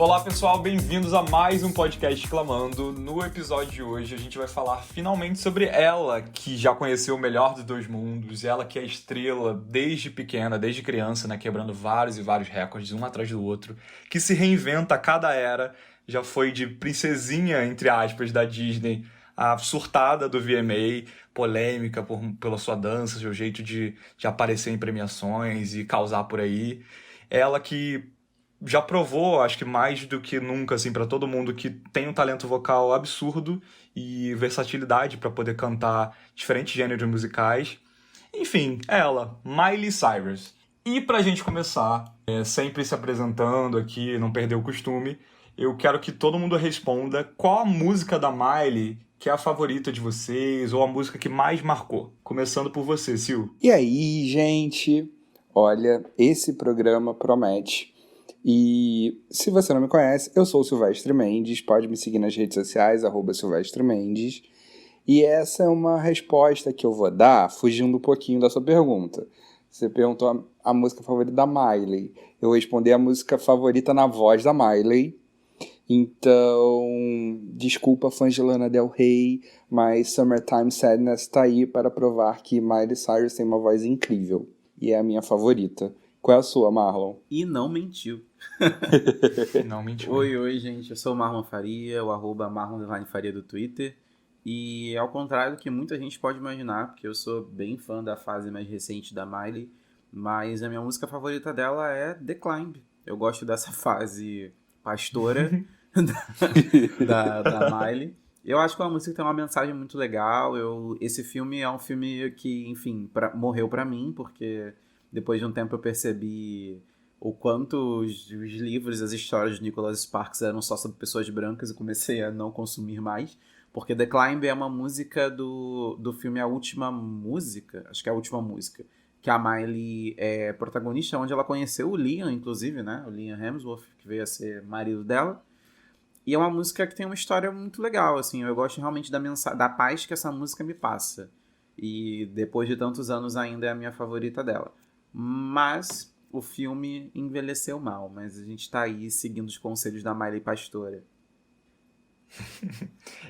Olá pessoal, bem-vindos a mais um podcast Clamando. No episódio de hoje a gente vai falar finalmente sobre ela, que já conheceu o melhor dos dois mundos, ela que é estrela desde pequena, desde criança, né, quebrando vários e vários recordes, um atrás do outro, que se reinventa a cada era, já foi de princesinha, entre aspas, da Disney, a surtada do VMA, polêmica pela sua dança, seu jeito de aparecer em premiações e causar por aí. Ela que já provou, acho que mais do que nunca, assim, para todo mundo que tem um talento vocal absurdo e versatilidade para poder cantar diferentes gêneros musicais. Enfim, ela, Miley Cyrus. E pra gente começar, sempre se apresentando aqui, não perder o costume, eu quero que todo mundo responda qual a música da Miley que é a favorita de vocês, ou a música que mais marcou. Começando por você, Sil. E aí, gente? Olha, esse programa promete. E se você não me conhece, eu sou o Silvestre Mendes, pode me seguir nas redes sociais, @Silvestre Mendes. E essa é uma resposta que eu vou dar fugindo um pouquinho da sua pergunta. Você perguntou a música favorita da Miley. Eu vou responder a música favorita na voz da Miley. Então, desculpa, fãs de Lana Del Rey, mas Summertime Sadness tá aí para provar que Miley Cyrus tem uma voz incrível. E é a minha favorita. Qual é a sua, Marlon? E não mentiu. Não mentiu. Oi, gente. Eu sou o Marlon Faria, o @Marlon_Faria do Twitter. E ao contrário do que muita gente pode imaginar, porque eu sou bem fã da fase mais recente da Miley, mas a minha música favorita dela é The Climb. Eu gosto dessa fase pastora da Miley. Eu acho que é uma música que tem uma mensagem muito legal. Esse filme é um filme que, enfim, morreu pra mim, porque depois de um tempo eu percebi o quanto os livros, as histórias de Nicholas Sparks eram só sobre pessoas brancas e comecei a não consumir mais. Porque The Climb é uma música do filme A Última Música, acho que é a última música, que a Miley é protagonista, onde ela conheceu o Liam, inclusive, né? O Liam Hemsworth, que veio a ser marido dela. E é uma música que tem uma história muito legal, assim. Eu gosto realmente da paz que essa música me passa. E depois de tantos anos ainda é a minha favorita dela. Mas o filme envelheceu mal, mas a gente tá aí seguindo os conselhos da Miley Pastora.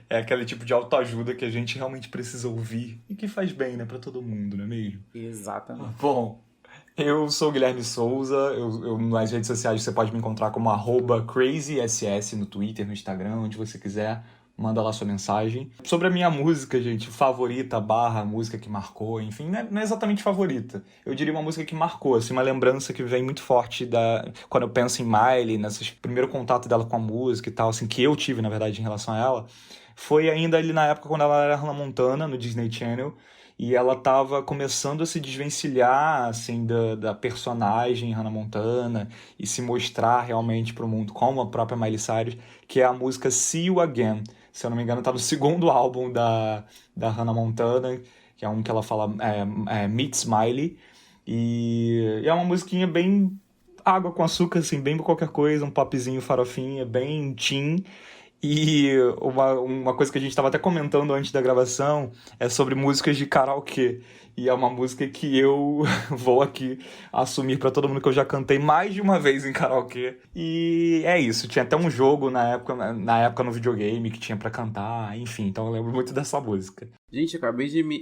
É aquele tipo de autoajuda que a gente realmente precisa ouvir e que faz bem, né, pra todo mundo, não é mesmo? Exatamente. Bom, eu sou o Guilherme Souza, nas redes sociais você pode me encontrar como @crazyss no Twitter, no Instagram, onde você quiser, manda lá sua mensagem. Sobre a minha música, gente, favorita, música que marcou, enfim, não é exatamente favorita. Eu diria uma música que marcou, assim, uma lembrança que vem muito forte quando eu penso em Miley, nesse primeiro contato dela com a música e tal, assim, que eu tive, na verdade, em relação a ela, foi ainda ali na época quando ela era Hannah Montana, no Disney Channel, e ela tava começando a se desvencilhar, assim, da personagem Hannah Montana e se mostrar realmente pro mundo como a própria Miley Cyrus, que é a música See You Again. Se eu não me engano, tá no segundo álbum da Hannah Montana, que é um que ela fala Meet Smiley, e é uma musiquinha bem água com açúcar, assim, bem qualquer coisa, um popzinho farofinha, bem teen. E uma coisa que a gente estava até comentando antes da gravação é sobre músicas de karaokê. E é uma música que eu vou aqui assumir para todo mundo que eu já cantei mais de uma vez em karaokê. E é isso, tinha até um jogo na época no videogame que tinha para cantar, enfim, então eu lembro muito dessa música. Gente,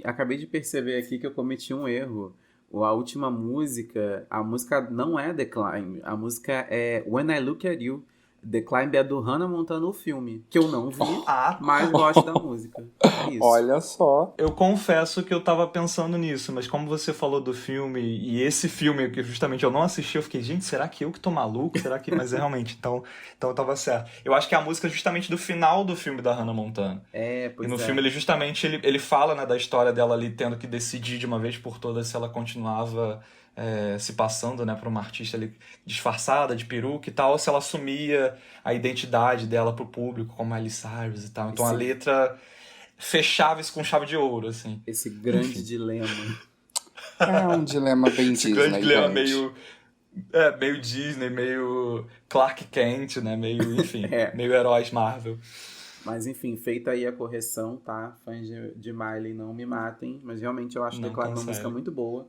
acabei de perceber aqui que eu cometi um erro. A última música, a música não é The Climb, a música é When I Look At You. The Climb é do Hannah Montana, o filme, que eu não vi, mas gosto da música. É isso. Olha só. Eu confesso que eu tava pensando nisso, mas como você falou do filme, e esse filme que justamente eu não assisti, eu fiquei, gente, será que eu que tô maluco? Será que... Mas é realmente, então eu tava certo. Eu acho que é a música justamente do final do filme da Hannah Montana. Pois e no filme ele justamente, ele fala, né, da história dela ali tendo que decidir de uma vez por todas se ela continuava se passando, né, por uma artista ali disfarçada de peruca e tal, ou se ela assumia a identidade dela pro público, como Miley Cyrus e tal. Então a letra fechava isso com chave de ouro, assim. Esse grande dilema. É um dilema bem Esse Disney, grande dilema gente. meio Disney, meio Clark Kent, né, meio, enfim, meio heróis Marvel. Mas enfim, feita aí a correção, tá? Fãs de Miley, não me matem, mas realmente eu acho The Climb uma música muito boa.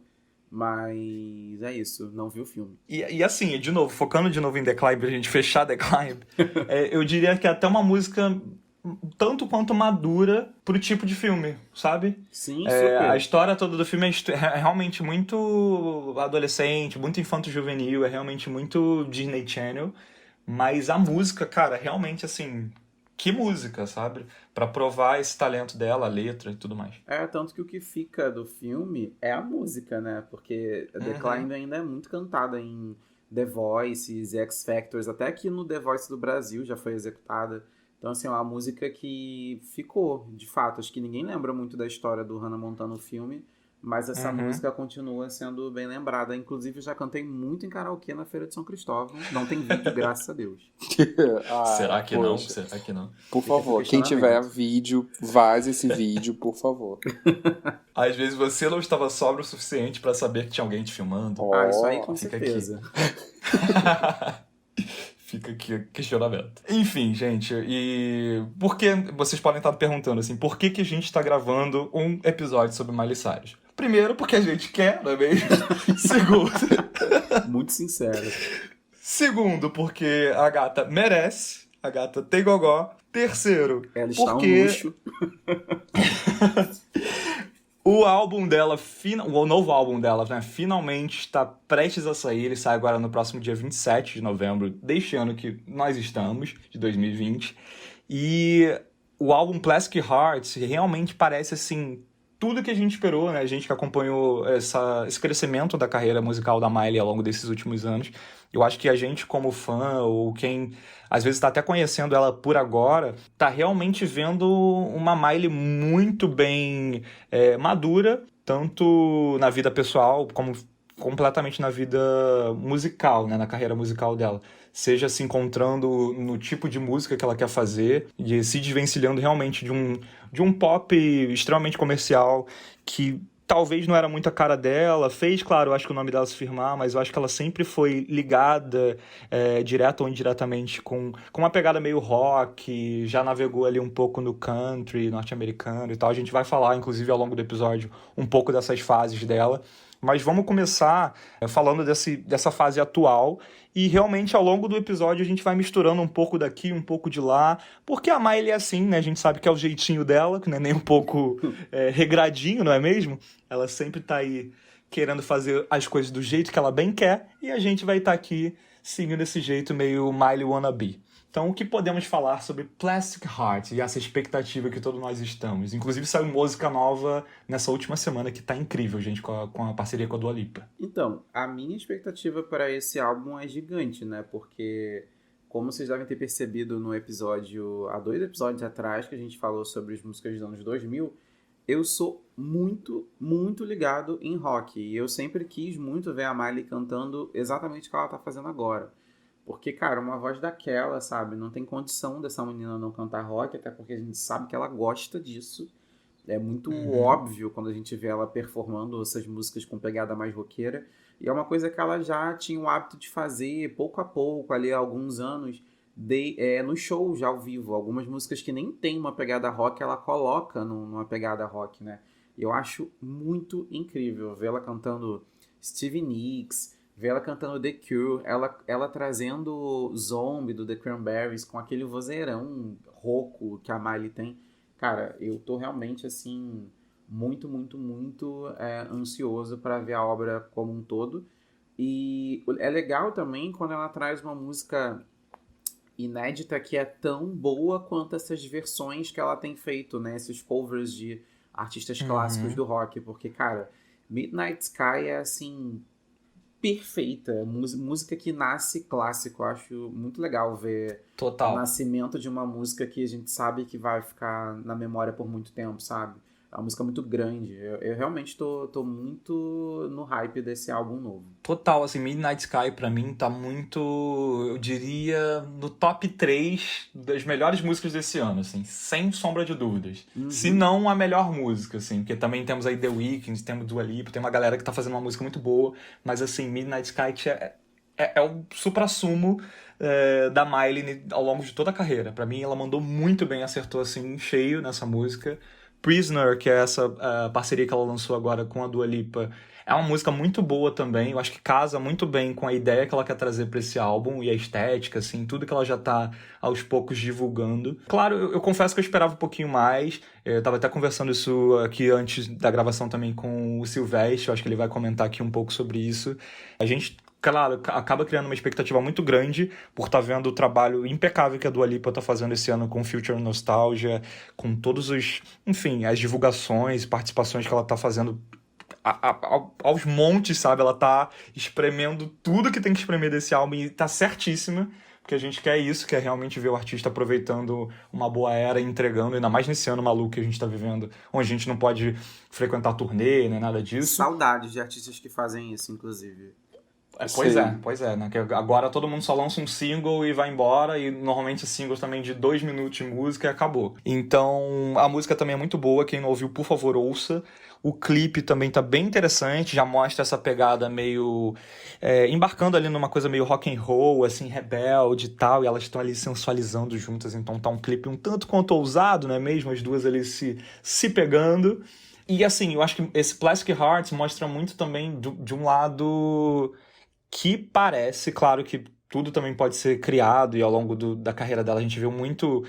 Mas é isso, não vi o filme. E assim, de novo, focando de novo em The Climb, pra gente fechar The Climb, eu diria que é até uma música tanto quanto madura pro tipo de filme, sabe? Sim, A super. história toda do filme é realmente muito adolescente, muito infanto-juvenil, é realmente muito Disney Channel, mas a música, cara, realmente assim, que música, sabe? Pra provar esse talento dela, a letra e tudo mais. É, tanto que o que fica do filme é a música, né? Porque The Uhum. Climb ainda é muito cantada em The Voices, X Factors, até aqui no The Voice do Brasil já foi executada. Então, assim, é uma música que ficou, de fato. Acho que ninguém lembra muito da história do Hannah Montana no filme, mas essa Uhum. música continua sendo bem lembrada. Inclusive, eu já cantei muito em karaokê na Feira de São Cristóvão. Não tem vídeo, graças a Deus. Ah, Será que não? poxa. Será que não? Por Fica aqui o favor, quem tiver questionamento. vídeo, vaze esse vídeo, por favor. Às vezes você não estava sóbrio o suficiente pra saber que tinha alguém te filmando. Ah, isso aí Ó, com Fica aqui. certeza. Fica aqui o questionamento. Enfim, gente, e por que vocês podem estar perguntando assim, por que que a gente está gravando um episódio sobre Miley Cyrus? Primeiro, porque a gente quer, não é mesmo? Segundo, Muito sincero. segundo, porque a gata merece, a gata tem gogó. Terceiro, Ela está um porque luxo. o álbum dela, o novo álbum dela, né, finalmente está prestes a sair. Ele sai agora no próximo dia 27 de novembro deste ano que nós estamos, de 2020. E o álbum Plastic Hearts realmente parece, assim, tudo que a gente esperou, né? A gente que acompanhou esse crescimento da carreira musical da Miley ao longo desses últimos anos. Eu acho que a gente, como fã, ou quem às vezes está até conhecendo ela por agora, tá realmente vendo uma Miley muito bem madura, tanto na vida pessoal como completamente na vida musical, né, na carreira musical dela. Seja se encontrando no tipo de música que ela quer fazer e se desvencilhando realmente de um pop extremamente comercial que talvez não era muito a cara dela. Fez, claro, eu acho que o nome dela se firmar, mas eu acho que ela sempre foi ligada, direta ou indiretamente, com uma pegada meio rock, já navegou ali um pouco no country norte-americano e tal. A gente vai falar, inclusive, ao longo do episódio, um pouco dessas fases dela. Mas vamos começar falando dessa fase atual. E realmente, ao longo do episódio, a gente vai misturando um pouco daqui, um pouco de lá. Porque a Miley é assim, né? A gente sabe que é o jeitinho dela, que não é nem um pouco regradinho, não é mesmo? Ela sempre tá aí querendo fazer as coisas do jeito que ela bem quer. E a gente vai estar aqui seguindo esse jeito meio Miley wannabe. Então, o que podemos falar sobre Plastic Heart e essa expectativa que todos nós estamos? Inclusive, saiu música nova nessa última semana que tá incrível, gente, com a parceria com a Dua Lipa. Então, a minha expectativa para esse álbum é gigante, né? Porque, como vocês devem ter percebido no episódio, há 2 episódios atrás, que a gente falou sobre as músicas dos anos 2000, eu sou muito, muito ligado em rock. E eu sempre quis muito ver a Miley cantando exatamente o que ela tá fazendo agora. Porque, cara, uma voz daquela, sabe? Não tem condição dessa menina não cantar rock, até porque a gente sabe que ela gosta disso. É muito Uhum. óbvio quando a gente vê ela performando essas músicas com pegada mais roqueira. E é uma coisa que ela já tinha o hábito de fazer pouco a pouco, ali há alguns anos, nos shows ao vivo. Algumas músicas que nem tem uma pegada rock, ela coloca numa pegada rock, né? E eu acho muito incrível ver ela cantando Stevie Nicks, ver ela cantando The Cure, ela trazendo Zombie do The Cranberries com aquele vozeirão rouco que a Miley tem. Cara, eu tô realmente assim muito, muito, muito ansioso para ver a obra como um todo. E é legal também quando ela traz uma música inédita que é tão boa quanto essas versões que ela tem feito, né? Esses covers de artistas clássicos Uhum. do rock, porque cara, Midnight Sky é assim perfeita, música que nasce clássico. Eu acho muito legal ver o Total. nascimento de uma música que a gente sabe que vai ficar na memória por muito tempo, sabe? É uma música muito grande. Eu realmente tô muito no hype desse álbum novo. Total, assim, Midnight Sky pra mim tá muito, eu diria, no top 3 das melhores músicas desse ano, assim, sem sombra de dúvidas. Se Uhum. não a melhor música, assim, porque também temos aí The Weeknd, temos Dua Lipa, tem uma galera que tá fazendo uma música muito boa, mas assim, Midnight Sky é o suprassumo da Miley ao longo de toda a carreira. Pra mim, ela mandou muito bem, acertou assim, em cheio nessa música. Prisoner, que é essa parceria que ela lançou agora com a Dua Lipa, é uma música muito boa também. Eu acho que casa muito bem com a ideia que ela quer trazer pra esse álbum e a estética, assim, tudo que ela já tá aos poucos divulgando. Claro, eu confesso que eu esperava um pouquinho mais. Eu tava até conversando isso aqui antes da gravação também com o Silvestre. Eu acho que ele vai comentar aqui um pouco sobre isso. A gente, claro, acaba criando uma expectativa muito grande por estar vendo o trabalho impecável que a Dua Lipa tá fazendo esse ano com Future Nostalgia, com todos os, enfim, as divulgações, participações que ela tá fazendo aos montes, sabe? Ela tá espremendo tudo que tem que espremer desse álbum e tá certíssima, porque a gente quer isso, quer realmente ver o artista aproveitando uma boa era e entregando, ainda mais nesse ano maluco que a gente tá vivendo, onde a gente não pode frequentar turnê, nem nada disso. Saudades de artistas que fazem isso, inclusive. Pois é, né? Que agora todo mundo só lança um single e vai embora, e normalmente singles também de 2 minutos de música e acabou. Então, a música também é muito boa, quem não ouviu, por favor, ouça. O clipe também tá bem interessante, já mostra essa pegada meio... embarcando ali numa coisa meio rock and roll, assim, rebelde e tal, e elas estão ali sensualizando juntas, então tá um clipe um tanto quanto ousado, não é mesmo? As duas ali se pegando. E assim, eu acho que esse Plastic Hearts mostra muito também de um lado que parece, claro que tudo também pode ser criado, e ao longo da carreira dela a gente viu muito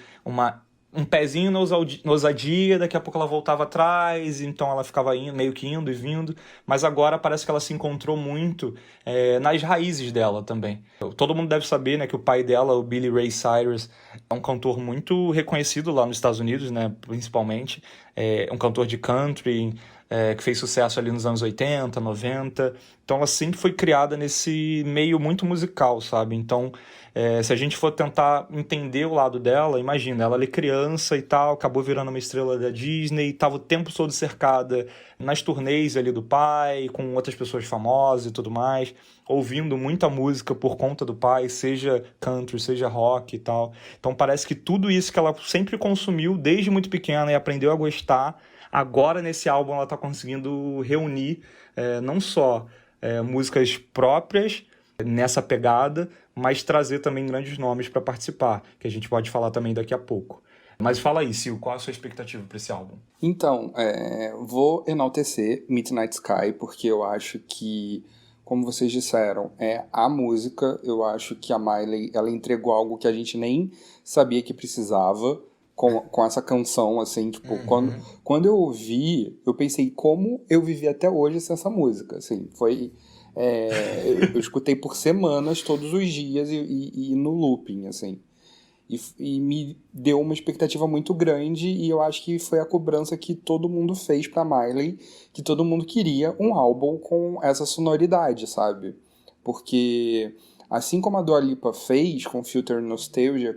um pezinho na ousadia, daqui a pouco ela voltava atrás, então ela ficava meio que indo e vindo, mas agora parece que ela se encontrou muito nas raízes dela também. Todo mundo deve saber, né, que o pai dela, o Billy Ray Cyrus, é um cantor muito reconhecido lá nos Estados Unidos, né, principalmente, um cantor de country, que fez sucesso ali nos anos 80, 90, então ela sempre foi criada nesse meio muito musical, sabe? Então, se a gente for tentar entender o lado dela, imagina, ela é criança e tal, acabou virando uma estrela da Disney, estava o tempo todo cercada nas turnês ali do pai, com outras pessoas famosas e tudo mais, ouvindo muita música por conta do pai, seja country, seja rock e tal. Então parece que tudo isso que ela sempre consumiu desde muito pequena e aprendeu a gostar, agora nesse álbum ela está conseguindo reunir não só músicas próprias nessa pegada, mas trazer também grandes nomes para participar, que a gente pode falar também daqui a pouco. Mas fala aí, Sil, qual a sua expectativa para esse álbum? Então, vou enaltecer Midnight Sky, porque eu acho que, como vocês disseram, a música, eu acho que a Miley, ela entregou algo que a gente nem sabia que precisava, com essa canção, assim, tipo, quando eu ouvi, eu pensei como eu vivi até hoje sem essa música, assim, foi... eu escutei por semanas, todos os dias, e no looping, assim. E me deu uma expectativa muito grande, e eu acho que foi a cobrança que todo mundo fez pra Miley, que todo mundo queria um álbum com essa sonoridade, sabe? Porque, assim como a Dua Lipa fez com Future Nostalgia,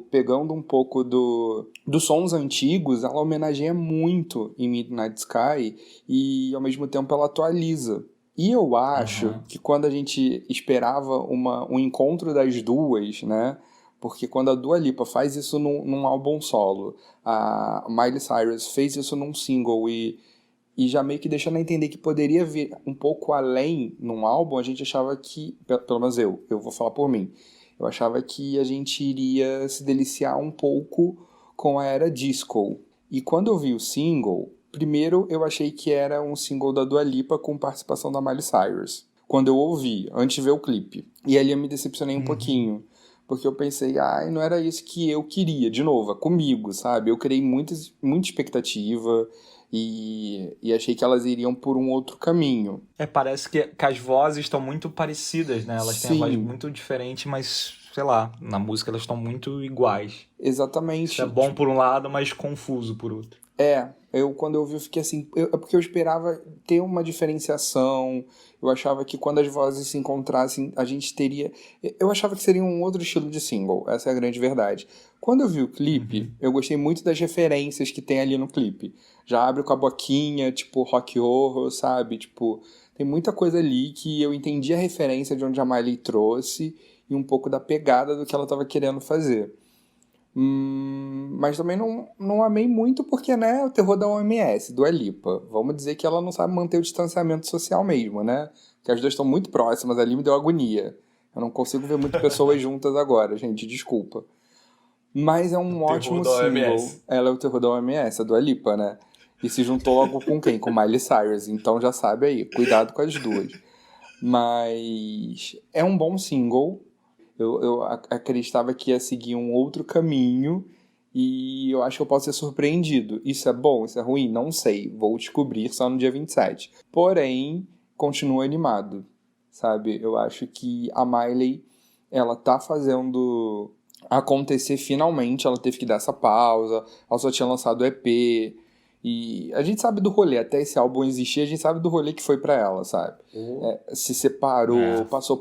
pegando um pouco dos sons antigos, ela homenageia muito em Midnight Sky, e ao mesmo tempo ela atualiza. E eu acho que quando a gente esperava um encontro das duas, né? Porque quando a Dua Lipa faz isso num álbum solo, a Miley Cyrus fez isso num single e já meio que deixando a entender que poderia vir um pouco além num álbum, a gente achava que, pelo menos eu vou falar por mim, eu achava que a gente iria se deliciar um pouco com a era disco. E quando eu vi o single, primeiro eu achei que era um single da Dua Lipa com participação da Miley Cyrus. Quando eu ouvi, antes de ver o clipe. E ali eu me decepcionei um pouquinho. Porque eu pensei, não era isso que eu queria. De novo, comigo, sabe? Eu criei muita expectativa e achei que elas iriam por um outro caminho. Parece que as vozes estão muito parecidas, né? Elas têm a voz muito diferente, mas, sei lá, na música elas estão muito iguais. Exatamente. Isso é bom por um lado, mas confuso por outro. Quando eu vi, eu fiquei assim... porque eu esperava ter uma diferenciação. Eu achava que quando as vozes se encontrassem, a gente teria... Eu achava que seria um outro estilo de single. Essa é a grande verdade. Quando eu vi o clipe, eu gostei muito das referências que tem ali no clipe. Já abre com a boquinha, tipo, rock horror, sabe? Tipo, tem muita coisa ali que eu entendi a referência de onde a Miley trouxe e um pouco da pegada do que ela estava querendo fazer. Mas também não amei muito porque, né, o terror da OMS, Dua Lipa. Vamos dizer que ela não sabe manter o distanciamento social mesmo, né? Porque as duas estão muito próximas ali, me deu agonia. Eu não consigo ver muitas pessoas juntas agora, gente, desculpa. Mas é um O terror ótimo da single. OMS. Ela é o terror da OMS, a Dua Lipa, né? E se juntou logo com quem? Com Miley Cyrus. Então já sabe aí, cuidado com as duas. Mas é um bom single. Eu acreditava que ia seguir um outro caminho e eu acho que eu posso ser surpreendido. Isso é bom? Isso é ruim? Não sei. Vou descobrir só no dia 27. Porém, continuo animado, sabe? Eu acho que a Miley, ela tá fazendo acontecer finalmente. Ela teve que dar essa pausa. Ela só tinha lançado o EP. E a gente sabe do rolê, até esse álbum existir, a gente sabe do rolê que foi pra ela, sabe? Se separou, É. passou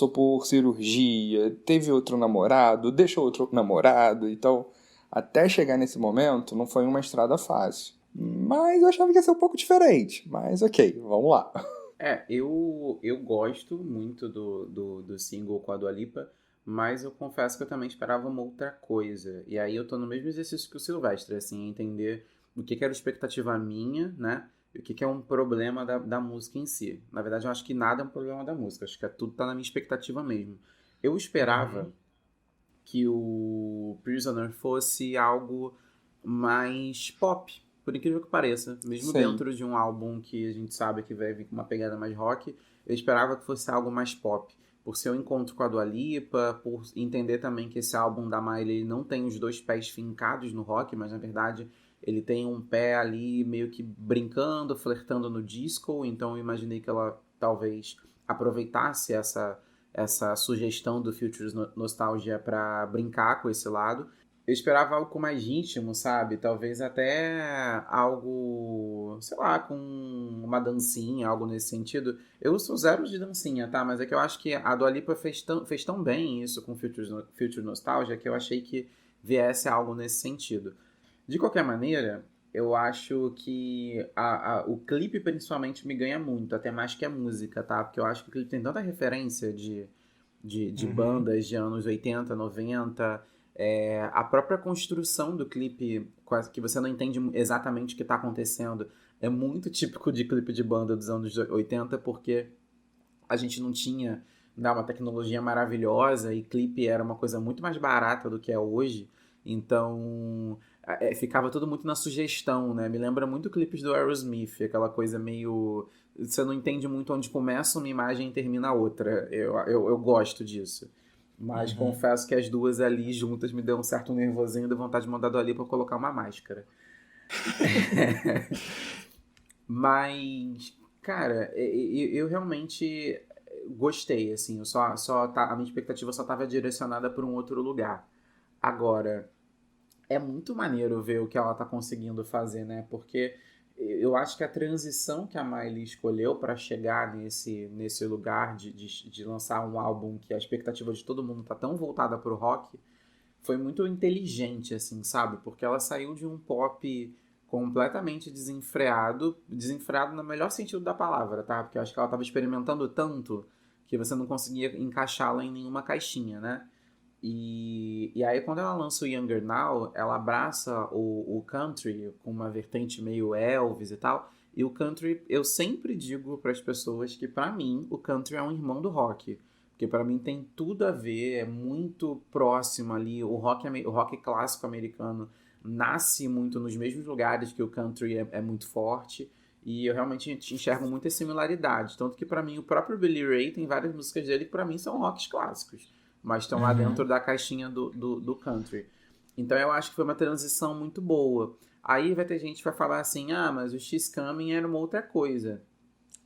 por cirurgia, teve outro namorado, deixou outro namorado, então até chegar nesse momento não foi uma estrada fácil. Mas eu achava que ia ser um pouco diferente, mas ok, vamos lá. Eu gosto muito do single com a Dua Lipa, mas eu confesso que eu também esperava uma outra coisa. E aí eu tô no mesmo exercício que o Silvestre, assim, entender o que era expectativa minha, né? E o que é um problema da música em si. Na verdade, eu acho que nada é um problema da música, acho que tudo tá na minha expectativa mesmo. Eu esperava que o Prisoner fosse algo mais pop, por incrível que pareça. Mesmo Sim. dentro de um álbum que a gente sabe que vai vir com uma pegada mais rock, eu esperava que fosse algo mais pop. Por seu encontro com a Dua Lipa, por entender também que esse álbum da Miley não tem os dois pés fincados no rock, mas na verdade ele tem um pé ali meio que brincando, flertando no disco, então eu imaginei que ela talvez aproveitasse essa sugestão do Futures Nostalgia para brincar com esse lado. Eu esperava algo mais íntimo, sabe? Talvez até algo, sei lá, com uma dancinha, algo nesse sentido. Eu sou zero de dancinha, tá? Mas é que eu acho que a Dua Lipa fez tão bem isso com Future Nostalgia que eu achei que viesse algo nesse sentido. De qualquer maneira, eu acho que o clipe principalmente me ganha muito, até mais que a música, tá? Porque eu acho que o clipe tem tanta referência de bandas de anos 80, 90. A própria construção do clipe, quase que você não entende exatamente o que está acontecendo, é muito típico de clipe de banda dos anos 80, porque a gente não tinha, né, uma tecnologia maravilhosa e clipe era uma coisa muito mais barata do que é hoje. Então, ficava tudo muito na sugestão, né? Me lembra muito clipes do Aerosmith, aquela coisa meio... Você não entende muito onde começa uma imagem e termina a outra. Eu gosto disso. Mas confesso que as duas ali juntas me deu um certo nervosinho de vontade de mandar ali pra colocar uma máscara. Mas, cara, eu realmente gostei, assim. A minha expectativa só estava direcionada para um outro lugar. Agora, é muito maneiro ver o que ela tá conseguindo fazer, né? Porque eu acho que a transição que a Miley escolheu para chegar nesse lugar de lançar um álbum que a expectativa de todo mundo tá tão voltada pro rock foi muito inteligente, assim, sabe? Porque ela saiu de um pop completamente desenfreado no melhor sentido da palavra, tá? Porque eu acho que ela tava experimentando tanto que você não conseguia encaixá-la em nenhuma caixinha, né? E aí, quando ela lança o Younger Now, ela abraça o country com uma vertente meio Elvis e tal. E o country, eu sempre digo para as pessoas que, para mim, o country é um irmão do rock. Porque para mim tem tudo a ver, é muito próximo ali. O rock clássico americano nasce muito nos mesmos lugares que o country é muito forte. E eu realmente enxergo muitas similaridades. Tanto que, para mim, o próprio Billy Ray tem várias músicas dele que, para mim, são rocks clássicos, mas estão lá dentro da caixinha do country. Então eu acho que foi uma transição muito boa. Aí vai ter gente que vai falar assim, mas o She's Coming era uma outra coisa.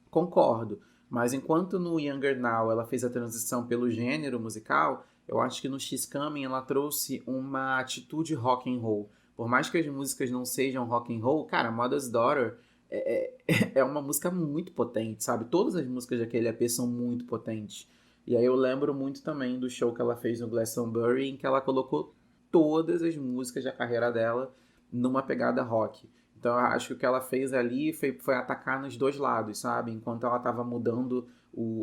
Concordo, mas enquanto no Younger Now ela fez a transição pelo gênero musical, eu acho que no She's Coming ela trouxe uma atitude rock and roll. Por mais que as músicas não sejam rock and roll, cara, Mother's Daughter é uma música muito potente, sabe? Todas as músicas daquele EP são muito potentes. E aí eu lembro muito também do show que ela fez no Glastonbury, em que ela colocou todas as músicas da carreira dela numa pegada rock. Então eu acho que o que ela fez ali foi atacar nos dois lados, sabe? Enquanto ela estava mudando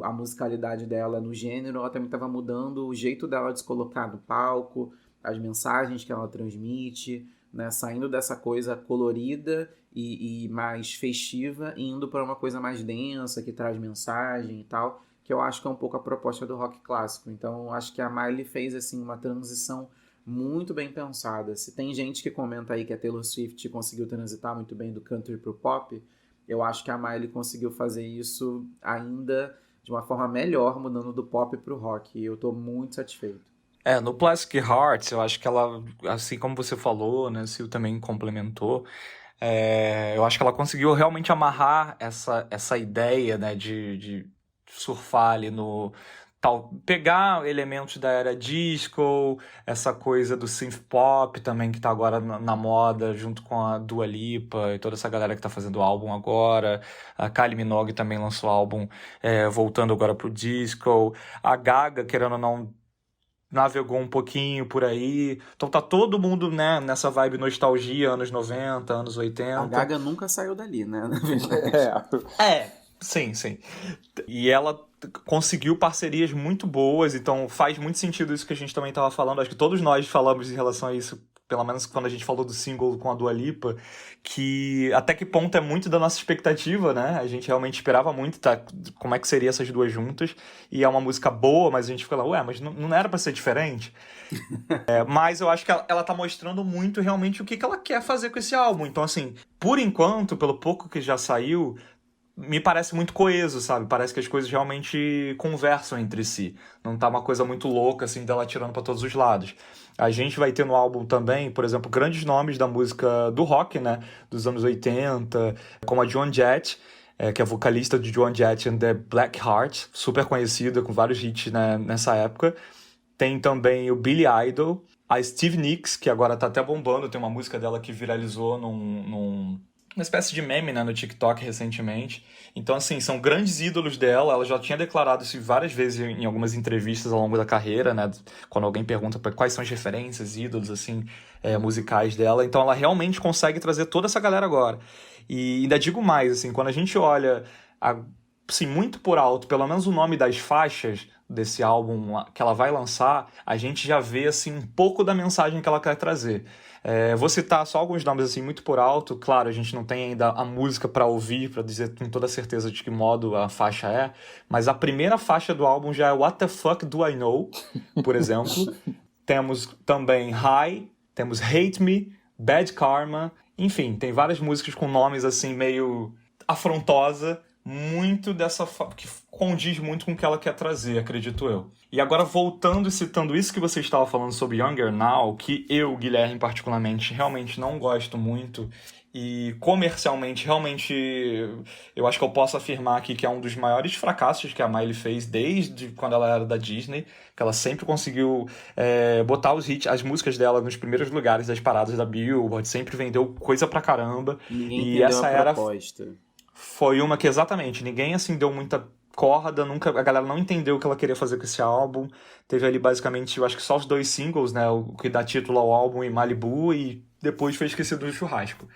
a musicalidade dela no gênero, ela também estava mudando o jeito dela de se colocar no palco, as mensagens que ela transmite, né? Saindo dessa coisa colorida e mais festiva e indo para uma coisa mais densa, que traz mensagem e tal, que eu acho que é um pouco a proposta do rock clássico. Então, acho que a Miley fez assim uma transição muito bem pensada. Se tem gente que comenta aí que a Taylor Swift conseguiu transitar muito bem do country pro pop, eu acho que a Miley conseguiu fazer isso ainda de uma forma melhor, mudando do pop pro rock. E eu tô muito satisfeito. No Plastic Hearts, eu acho que ela, assim como você falou, né, Sil também complementou, eu acho que ela conseguiu realmente amarrar essa ideia, né, de surfar ali no... Tal, pegar elementos da era disco, essa coisa do synth pop também que tá agora na moda, junto com a Dua Lipa e toda essa galera que tá fazendo álbum agora. A Kylie Minogue também lançou álbum voltando agora pro disco. A Gaga, querendo ou não, navegou um pouquinho por aí. Então tá todo mundo, né, nessa vibe nostalgia, anos 90, anos A 80. Gaga nunca saiu dali, né? Na verdade. Sim, sim. E ela conseguiu parcerias muito boas, então faz muito sentido isso que a gente também estava falando. Acho que todos nós falamos em relação a isso, pelo menos quando a gente falou do single com a Dua Lipa, que até que ponto é muito da nossa expectativa, né? A gente realmente esperava muito, tá, como é que seria essas duas juntas, e é uma música boa, mas a gente fica lá, ué, mas não era pra ser diferente? Mas eu acho que ela tá mostrando muito realmente o que ela quer fazer com esse álbum. Então, assim, por enquanto, pelo pouco que já saiu, me parece muito coeso, sabe? Parece que as coisas realmente conversam entre si. Não tá uma coisa muito louca, assim, dela tirando pra todos os lados. A gente vai ter no álbum também, por exemplo, grandes nomes da música do rock, né? Dos anos 80, como a Joan Jett, que é vocalista de Joan Jett and the Blackheart, super conhecida, com vários hits, né, nessa época. Tem também o Billy Idol, a Stevie Nicks, que agora tá até bombando, tem uma música dela que viralizou uma espécie de meme, né, no TikTok recentemente. Então, assim, são grandes ídolos dela. Ela já tinha declarado isso várias vezes em algumas entrevistas ao longo da carreira, né? Quando alguém pergunta quais são as referências, ídolos, assim, musicais dela. Então, ela realmente consegue trazer toda essa galera agora. E ainda digo mais, assim, quando a gente olha, assim, muito por alto, pelo menos o nome das faixas desse álbum que ela vai lançar, a gente já vê, assim, um pouco da mensagem que ela quer trazer. Vou citar só alguns nomes assim muito por alto. Claro, a gente não tem ainda a música para ouvir, para dizer com toda certeza de que modo a faixa é, mas a primeira faixa do álbum já é What the Fuck Do I Know, por exemplo. Temos também High, temos Hate Me, Bad Karma, enfim, tem várias músicas com nomes assim meio afrontosa, muito que condiz muito com o que ela quer trazer, acredito eu. E agora voltando e citando isso que você estava falando sobre Younger Now, que eu, Guilherme, particularmente, realmente não gosto muito, e comercialmente, realmente, eu acho que eu posso afirmar aqui que é um dos maiores fracassos que a Miley fez desde quando ela era da Disney, que ela sempre conseguiu botar os hits, as músicas dela nos primeiros lugares das paradas da Billboard, sempre vendeu coisa pra caramba. Ninguém E entendeu essa a era proposta. foi uma que exatamente ninguém assim deu muita corda, nunca a galera não entendeu o que ela queria fazer com esse álbum. Teve ali basicamente, eu acho que só os dois singles, né, o que dá título ao álbum e Malibu, e depois foi esquecido do churrasco.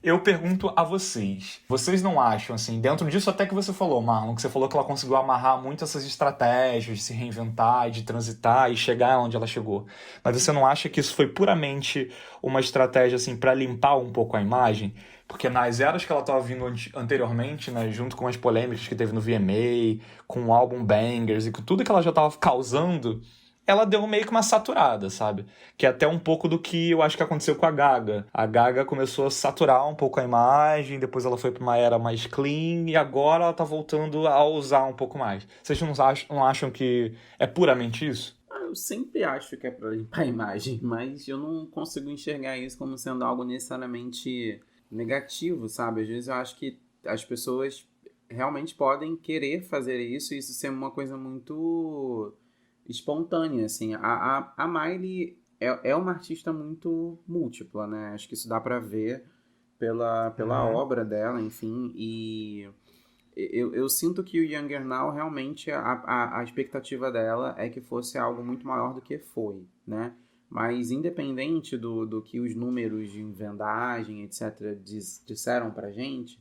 Eu pergunto a vocês não acham, assim, dentro disso até que você falou, Marlon, que você falou que ela conseguiu amarrar muito essas estratégias de se reinventar, de transitar e chegar onde ela chegou. Mas você não acha que isso foi puramente uma estratégia, assim, para limpar um pouco a imagem? Porque nas eras que ela estava vindo anteriormente, né, junto com as polêmicas que teve no VMA, com o álbum Bangers e com tudo que ela já estava causando, ela deu meio que uma saturada, sabe? Que é até um pouco do que eu acho que aconteceu com a Gaga. A Gaga começou a saturar um pouco a imagem, depois ela foi para uma era mais clean, e agora ela tá voltando a usar um pouco mais. Vocês não acham que é puramente isso? Eu sempre acho que é pra limpar a imagem, mas eu não consigo enxergar isso como sendo algo necessariamente negativo, sabe? Às vezes eu acho que as pessoas realmente podem querer fazer isso e isso ser uma coisa muito espontânea, assim. A Miley é uma artista muito múltipla, né? Acho que isso dá pra ver pela obra dela, enfim, e eu sinto que o Younger Now, realmente, a expectativa dela é que fosse algo muito maior do que foi, né? Mas independente do que os números de vendagem, etc., disseram pra gente,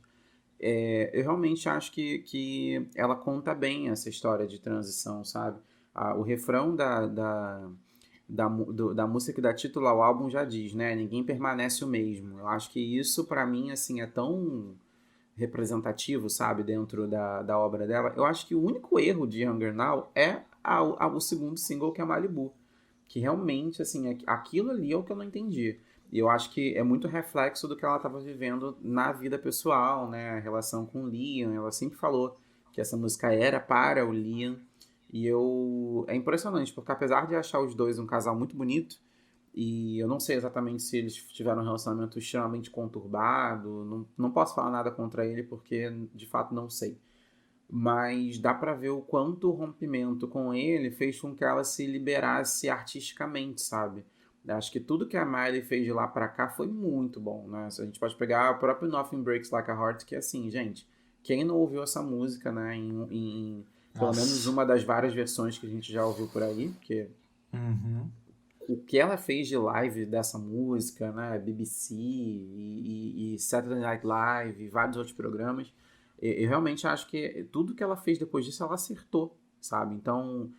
eu realmente acho que ela conta bem essa história de transição, sabe? O refrão da música que dá título ao álbum já diz, né? Ninguém permanece o mesmo. Eu acho que isso, pra mim, assim, é tão representativo, sabe? Dentro da obra dela. Eu acho que o único erro de Younger Now é o segundo single, que é Malibu. que realmente, assim, aquilo ali é o que eu não entendi. E eu acho que é muito reflexo do que ela estava vivendo na vida pessoal, né? A relação com o Liam. Ela sempre falou que essa música era para o Liam. E eu... É impressionante, porque apesar de achar os dois um casal muito bonito, e eu não sei exatamente se eles tiveram um relacionamento extremamente conturbado, não posso falar nada contra ele, porque de fato não sei. Mas dá pra ver o quanto o rompimento com ele fez com que ela se liberasse artisticamente, sabe? Acho que tudo que a Miley fez de lá pra cá foi muito bom, né? A gente pode pegar o próprio Nothing Breaks Like a Heart, que é assim, gente, quem não ouviu essa música, né, em pelo menos Nossa. uma das várias versões que a gente já ouviu por aí, porque Uhum. o que ela fez de live dessa música, né, BBC e Saturday Night Live e vários outros programas, eu realmente acho que tudo que ela fez depois disso ela acertou, sabe? Então,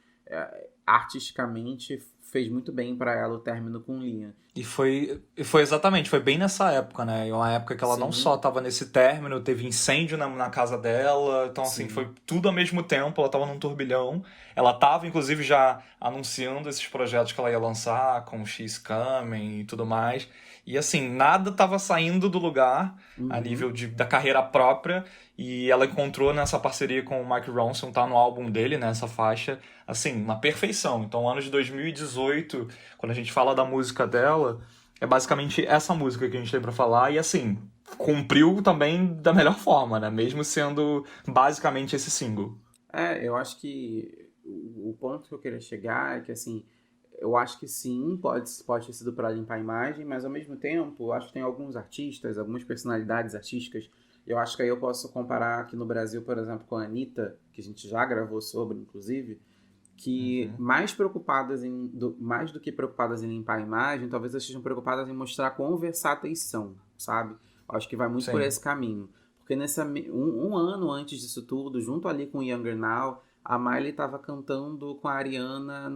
artisticamente fez muito bem pra ela o término com Liam. E foi exatamente, foi bem nessa época, né? E uma época que ela não só Sim, tava nesse término, teve incêndio na casa dela, então assim, sim. foi tudo ao mesmo tempo, ela tava num turbilhão. Ela tava, inclusive, já anunciando esses projetos que ela ia lançar, com o X Coming e tudo mais. E assim, nada tava saindo do lugar a nível Uhum. da carreira própria, e ela encontrou nessa parceria com o Mark Ronson, tá no álbum dele, né, essa faixa, assim, uma perfeição. Então, ano de 2018, quando a gente fala da música dela, é basicamente essa música que a gente tem pra falar, e assim, cumpriu também da melhor forma, né? Mesmo sendo basicamente esse single. Eu acho que o ponto que eu queria chegar é que, assim, eu acho que sim, pode ter sido para limpar a imagem, mas ao mesmo tempo, eu acho que tem alguns artistas, algumas personalidades artísticas, eu acho que aí eu posso comparar aqui no Brasil, por exemplo, com a Anitta, que a gente já gravou sobre, inclusive, que Uhum. mais do que preocupadas em limpar a imagem, talvez elas estejam preocupadas em mostrar quão versáteis são, sabe? Eu acho que vai muito por Sim. esse caminho. Porque um ano antes disso tudo, junto ali com o Younger Now, a Miley estava cantando com a Ariana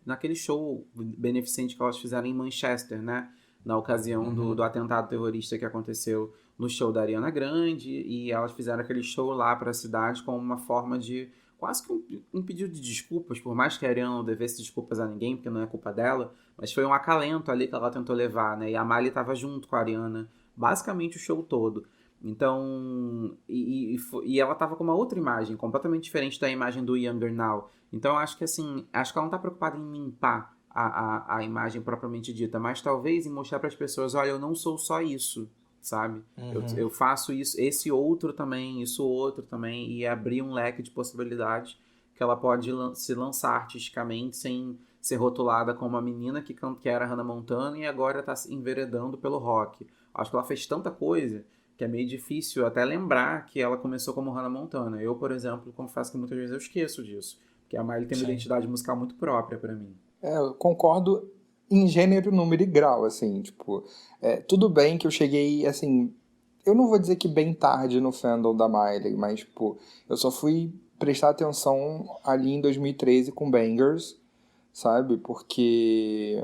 naquele show beneficente que elas fizeram em Manchester, né? Na ocasião do Uhum. atentado terrorista que aconteceu no show da Ariana Grande, e elas fizeram aquele show lá para a cidade como uma forma de quase que um pedido de desculpas, por mais que a Ariana não devesse desculpas a ninguém, porque não é culpa dela, mas foi um acalento ali que ela tentou levar, né? E a Miley estava junto com a Ariana, basicamente o show todo. Então, e ela tava com uma outra imagem, completamente diferente da imagem do Younger Now. Então, eu acho que assim, acho que ela não tá preocupada em limpar a imagem propriamente dita, mas talvez em mostrar para as pessoas, olha, eu não sou só isso, sabe? Uhum. Eu faço isso, esse outro também, isso outro também, e abrir um leque de possibilidades que ela pode se lançar artisticamente sem ser rotulada como uma menina que era Hannah Montana e agora está se enveredando pelo rock. Acho que ela fez tanta coisa que é meio difícil até lembrar que ela começou como Hannah Montana. Eu, por exemplo, confesso que muitas vezes eu esqueço disso, porque a Miley tem uma Sim. identidade musical muito própria para mim. Eu concordo em gênero, número e grau, assim, tipo, tudo bem que eu cheguei, assim, eu não vou dizer que bem tarde no fandom da Miley, mas, tipo, eu só fui prestar atenção ali em 2013 com Bangers, sabe? Porque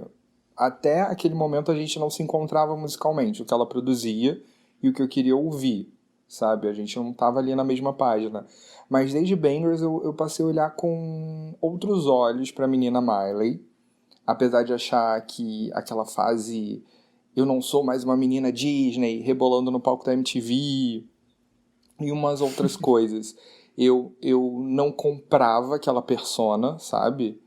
até aquele momento a gente não se encontrava musicalmente, o que ela produzia e o que eu queria ouvir, sabe? A gente não tava ali na mesma página. Mas desde Bangers eu passei a olhar com outros olhos pra menina Miley, apesar de achar que aquela fase eu não sou mais uma menina Disney rebolando no palco da MTV e umas outras coisas. Eu não comprava aquela persona, sabe?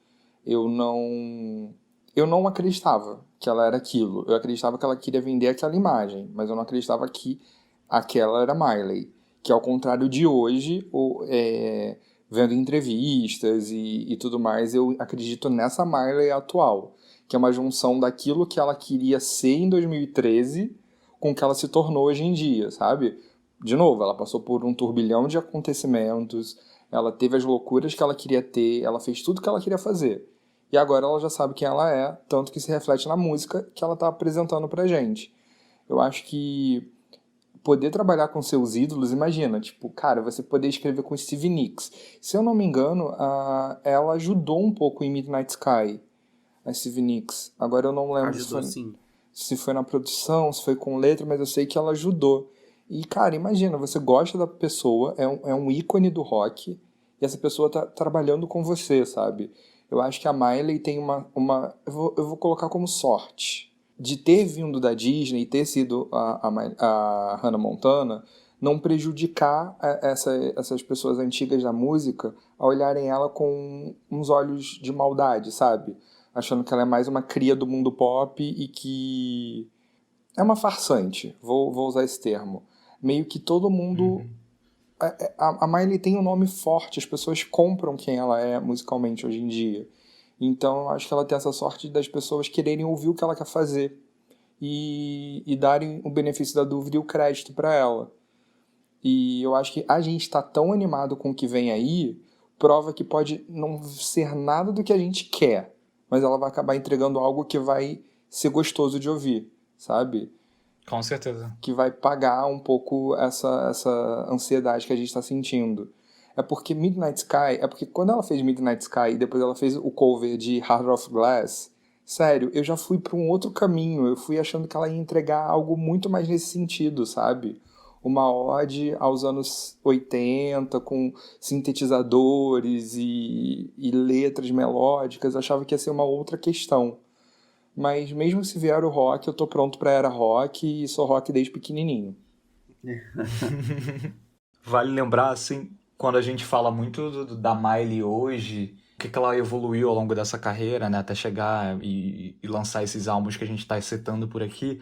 Eu não eu não acreditava que ela era aquilo. Eu acreditava que ela queria vender aquela imagem, mas eu não acreditava que aquela era Miley. Que ao contrário de hoje, vendo entrevistas e tudo mais, eu acredito nessa Miley atual, que é uma junção daquilo que ela queria ser em 2013 com o que ela se tornou hoje em dia, sabe? De novo, ela passou por um turbilhão de acontecimentos, ela teve as loucuras que ela queria ter, ela fez tudo que ela queria fazer. E agora ela já sabe quem ela é, tanto que se reflete na música que ela está apresentando pra gente. Eu acho que poder trabalhar com seus ídolos, imagina, tipo, cara, você poder escrever com Stevie Nicks. Se eu não me engano, ela ajudou um pouco em Midnight Sky, a Stevie Nicks. Agora eu não lembro Ajudou sim. se foi na produção, se foi com letra, mas eu sei que ela ajudou. E, cara, imagina, você gosta da pessoa, é um ícone do rock, e essa pessoa tá trabalhando com você, sabe? Eu acho que a Miley tem eu vou colocar como sorte de ter vindo da Disney e ter sido a Hannah Montana, não prejudicar essas pessoas antigas da música a olharem ela com uns olhos de maldade, sabe? Achando que ela é mais uma cria do mundo pop e que é uma farsante, vou usar esse termo. Meio que todo mundo... A Miley tem um nome forte, as pessoas compram quem ela é musicalmente hoje em dia. Então eu acho que ela tem essa sorte das pessoas quererem ouvir o que ela quer fazer e darem o benefício da dúvida e o crédito para ela. E eu acho que a gente tá tão animado com o que vem aí, prova que pode não ser nada do que a gente quer, mas ela vai acabar entregando algo que vai ser gostoso de ouvir, sabe? Com certeza. Que vai pagar um pouco essa ansiedade que a gente está sentindo. É porque quando ela fez Midnight Sky e depois ela fez o cover de Heart of Glass, sério, eu já fui para um outro caminho. Eu fui achando que ela ia entregar algo muito mais nesse sentido, sabe? Uma ode aos anos 80, com sintetizadores e letras melódicas. Eu achava que ia ser uma outra questão. Mas mesmo se vier o rock, eu tô pronto pra era rock e sou rock desde pequenininho. Vale lembrar, assim, quando a gente fala muito da Miley hoje, o que ela evoluiu ao longo dessa carreira, né, até chegar e lançar esses álbuns que a gente tá citando por aqui,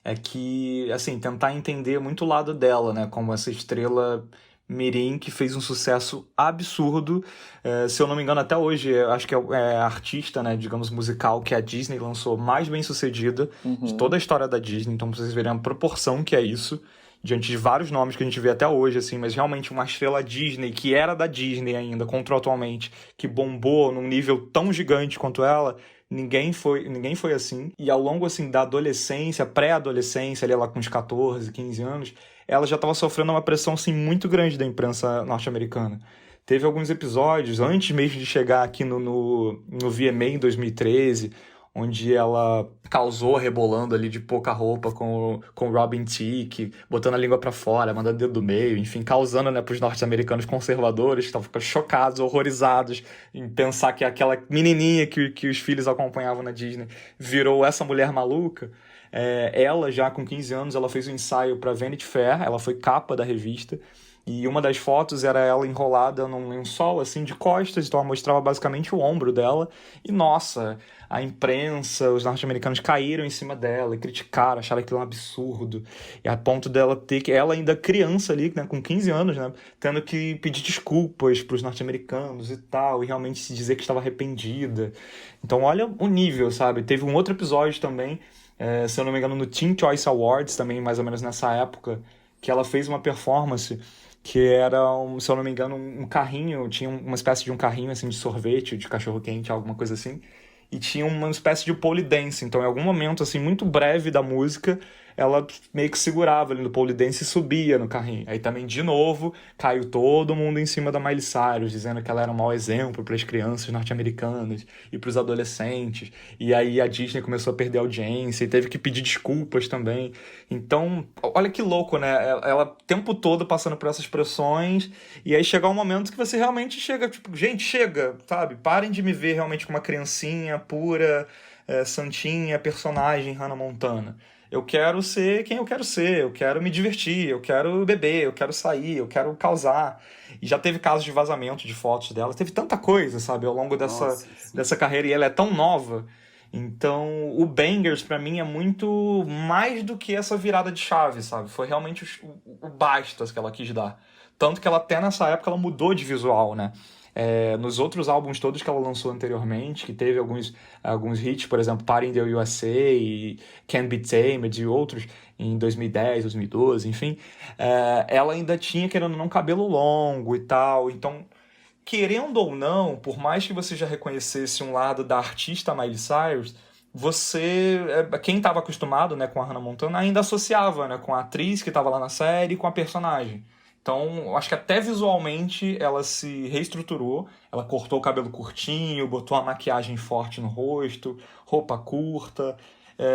é que, assim, tentar entender muito o lado dela, né, como essa estrela mirim que fez um sucesso absurdo. Se eu não me engano, até hoje, eu acho que é a artista, né, digamos, musical que a Disney lançou mais bem sucedida de toda a história da Disney. Então, pra vocês verem a proporção que é isso, diante de vários nomes que a gente vê até hoje, assim, mas realmente uma estrela Disney, que era da Disney ainda, contratualmente, que bombou num nível tão gigante quanto ela, ninguém foi assim. E ao longo, assim, da adolescência, pré-adolescência, ali lá com uns 14, 15 anos, ela já estava sofrendo uma pressão, assim, muito grande da imprensa norte-americana. Teve alguns episódios, antes mesmo de chegar aqui no VMA em 2013, onde ela causou rebolando ali de pouca roupa com o Robin Thicke, botando a língua pra fora, mandando o dedo do meio, enfim, causando, né, pros norte-americanos conservadores, que estavam chocados, horrorizados em pensar que aquela menininha que os filhos acompanhavam na Disney virou essa mulher maluca. Ela, já com 15 anos, ela fez um ensaio pra Vanity Fair, ela foi capa da revista, e uma das fotos era ela enrolada num lençol, assim, de costas, então ela mostrava basicamente o ombro dela. E, nossa, a imprensa, os norte-americanos caíram em cima dela e criticaram, acharam aquilo um absurdo. E a ponto dela ter que... Ela ainda criança ali, né, com 15 anos, né, tendo que pedir desculpas pros norte-americanos e tal, e realmente se dizer que estava arrependida. Então, olha o nível, sabe? Teve um outro episódio também, se eu não me engano, no Teen Choice Awards, também mais ou menos nessa época, que ela fez uma performance que era, se eu não me engano, um carrinho, tinha uma espécie de um carrinho assim de sorvete, de cachorro-quente, alguma coisa assim, e tinha uma espécie de pole dance. Então, em algum momento, assim, muito breve da música, ela meio que segurava ali no pole dance e subia no carrinho. Aí também, de novo, caiu todo mundo em cima da Miley Cyrus, dizendo que ela era um mau exemplo para as crianças norte-americanas e para os adolescentes. E aí a Disney começou a perder audiência e teve que pedir desculpas também. Então, olha que louco, né? Ela o tempo todo passando por essas pressões, e aí chegar um momento que você realmente chega, tipo, gente, chega, sabe? Parem de me ver realmente como uma criancinha pura, santinha, personagem Hannah Montana. Eu quero ser quem eu quero ser, eu quero me divertir, eu quero beber, eu quero sair, eu quero causar. E já teve casos de vazamento de fotos dela, teve tanta coisa, sabe, ao longo dessa carreira, e ela é tão nova. Então, o Bangers, pra mim, é muito mais do que essa virada de chave, sabe? Foi realmente o bastas que ela quis dar. Tanto que ela até nessa época ela mudou de visual, né? Nos outros álbuns todos que ela lançou anteriormente, que teve alguns hits, por exemplo, Party in the USA e Can't Be Tamed e outros, em 2010, 2012, enfim, ela ainda tinha, querendo ou não, cabelo longo e tal. Então, querendo ou não, por mais que você já reconhecesse um lado da artista Miley Cyrus, quem estava acostumado, né, com a Hannah Montana, ainda associava, né, com a atriz que estava lá na série e com a personagem. Então, acho que até visualmente ela se reestruturou, ela cortou o cabelo curtinho, botou uma maquiagem forte no rosto, roupa curta,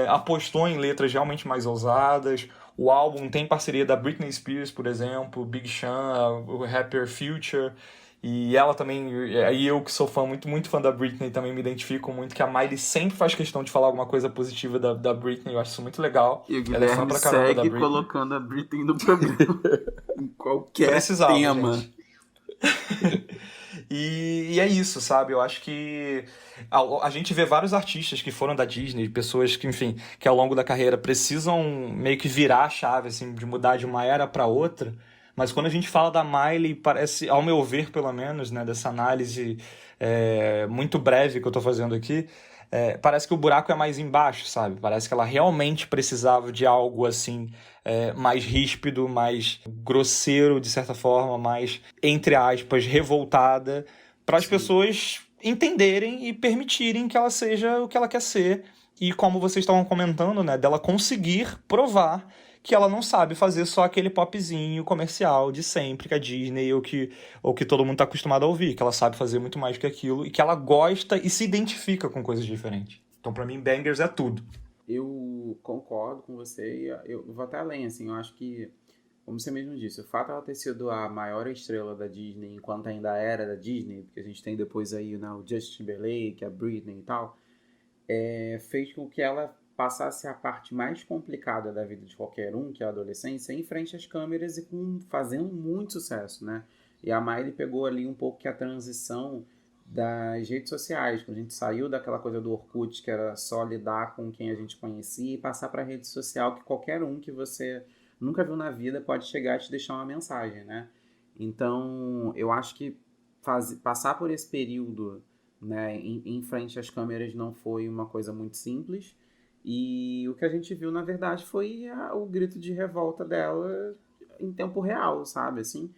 apostou em letras realmente mais ousadas. O álbum tem parceria da Britney Spears, por exemplo, Big Sean, o Happier Future. E ela também, aí eu que sou fã, muito fã da Britney, também me identifico muito que a Miley sempre faz questão de falar alguma coisa positiva da Britney, eu acho isso muito legal. E o Ela é fã Guilherme pra caramba da segue Britney. colocando a Britney no programa. Em qualquer Precisava, tema. gente. E é isso, sabe? Eu acho que a gente vê vários artistas que foram da Disney, pessoas que, enfim, que ao longo da carreira precisam meio que virar a chave, assim, de mudar de uma era para outra. Mas quando a gente fala da Miley, parece, ao meu ver, pelo menos, né, dessa análise muito breve que eu tô fazendo aqui, parece que o buraco é mais embaixo, sabe? Parece que ela realmente precisava de algo assim, mais ríspido, mais grosseiro, de certa forma, mais, entre aspas, revoltada, para as pessoas entenderem e permitirem que ela seja o que ela quer ser. E como vocês estavam comentando, né, dela conseguir provar que ela não sabe fazer só aquele popzinho comercial de sempre que a Disney ou que todo mundo está acostumado a ouvir, que ela sabe fazer muito mais que aquilo e que ela gosta e se identifica com coisas diferentes. Então, pra mim, Bangers é tudo. Eu concordo com você e eu vou até além, assim, eu acho que, como você mesmo disse, o fato de ela ter sido a maior estrela da Disney enquanto ainda era da Disney, porque a gente tem depois aí, né, o Justin Timberlake, a Britney e tal, fez com que ela passasse a parte mais complicada da vida de qualquer um, que é a adolescência, em frente às câmeras e fazendo muito sucesso, né? E a Miley pegou ali um pouco que a transição das redes sociais, quando a gente saiu daquela coisa do Orkut, que era só lidar com quem a gente conhecia, e passar para a rede social, que qualquer um que você nunca viu na vida pode chegar e te deixar uma mensagem, né? Então, eu acho que passar por esse período, né, em frente às câmeras não foi uma coisa muito simples, e o que a gente viu, na verdade, foi o grito de revolta dela em tempo real, sabe, assim?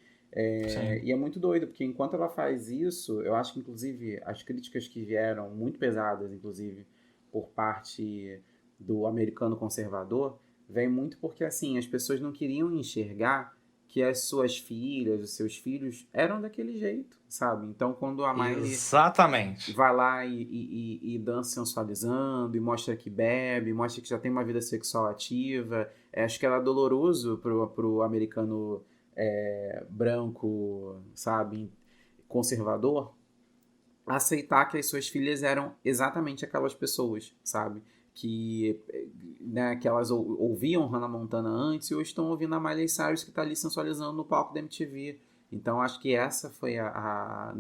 E é muito doido, porque enquanto ela faz isso, eu acho que, inclusive, as críticas que vieram, muito pesadas, inclusive, por parte do americano conservador, vem muito porque, assim, as pessoas não queriam enxergar que as suas filhas, os seus filhos, eram daquele jeito, sabe? Então, quando a Miley Exatamente. vai lá e dança sensualizando, e mostra que bebe, mostra que já tem uma vida sexual ativa, acho que era doloroso pro americano branco, sabe, conservador, aceitar que as suas filhas eram exatamente aquelas pessoas, sabe? Que, né, que elas ouviam Hannah Montana antes e hoje estão ouvindo a Miley Cyrus que está ali sensualizando no palco da MTV. Então acho que essa foi a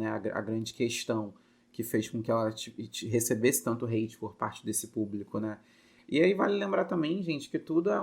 grande questão que fez com que ela recebesse tanto hate por parte desse público, né? E aí vale lembrar também, gente, que tudo é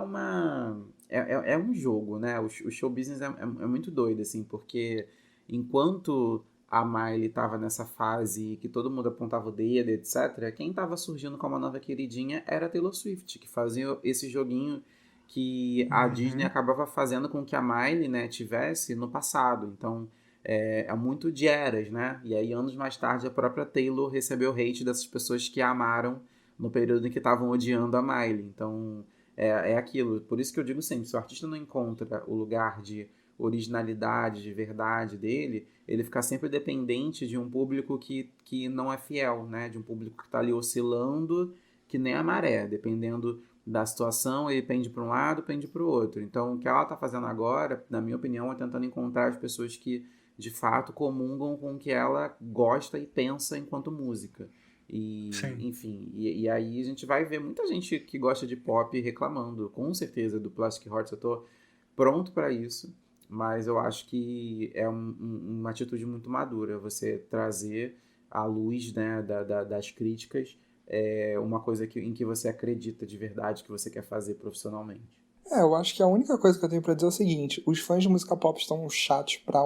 um jogo, né? O show business é muito doido, assim, porque enquanto a Miley estava nessa fase que todo mundo apontava o dedo, etc., quem estava surgindo como a nova queridinha era a Taylor Swift, que fazia esse joguinho que a Disney acabava fazendo com que a Miley, né, tivesse no passado. Então, é muito de eras, né? E aí, anos mais tarde, a própria Taylor recebeu hate dessas pessoas que a amaram no período em que estavam odiando a Miley. Então, é aquilo. Por isso que eu digo sempre, se o artista não encontra o lugar de originalidade, de verdade dele, ele fica sempre dependente de um público que não é fiel, né? De um público que está ali oscilando, que nem a maré, dependendo da situação, ele pende para um lado, pende para o outro. Então, o que ela está fazendo agora, na minha opinião, é tentando encontrar as pessoas que, de fato, comungam com o que ela gosta e pensa enquanto música. E, enfim, e aí a gente vai ver muita gente que gosta de pop reclamando, com certeza, do Plastic Hearts. Eu tô pronto para isso, mas eu acho que é uma atitude muito madura você trazer à luz, né, das críticas uma coisa em que você acredita de verdade que você quer fazer profissionalmente. Eu acho que a única coisa que eu tenho pra dizer é o seguinte: os fãs de música pop estão chatos pra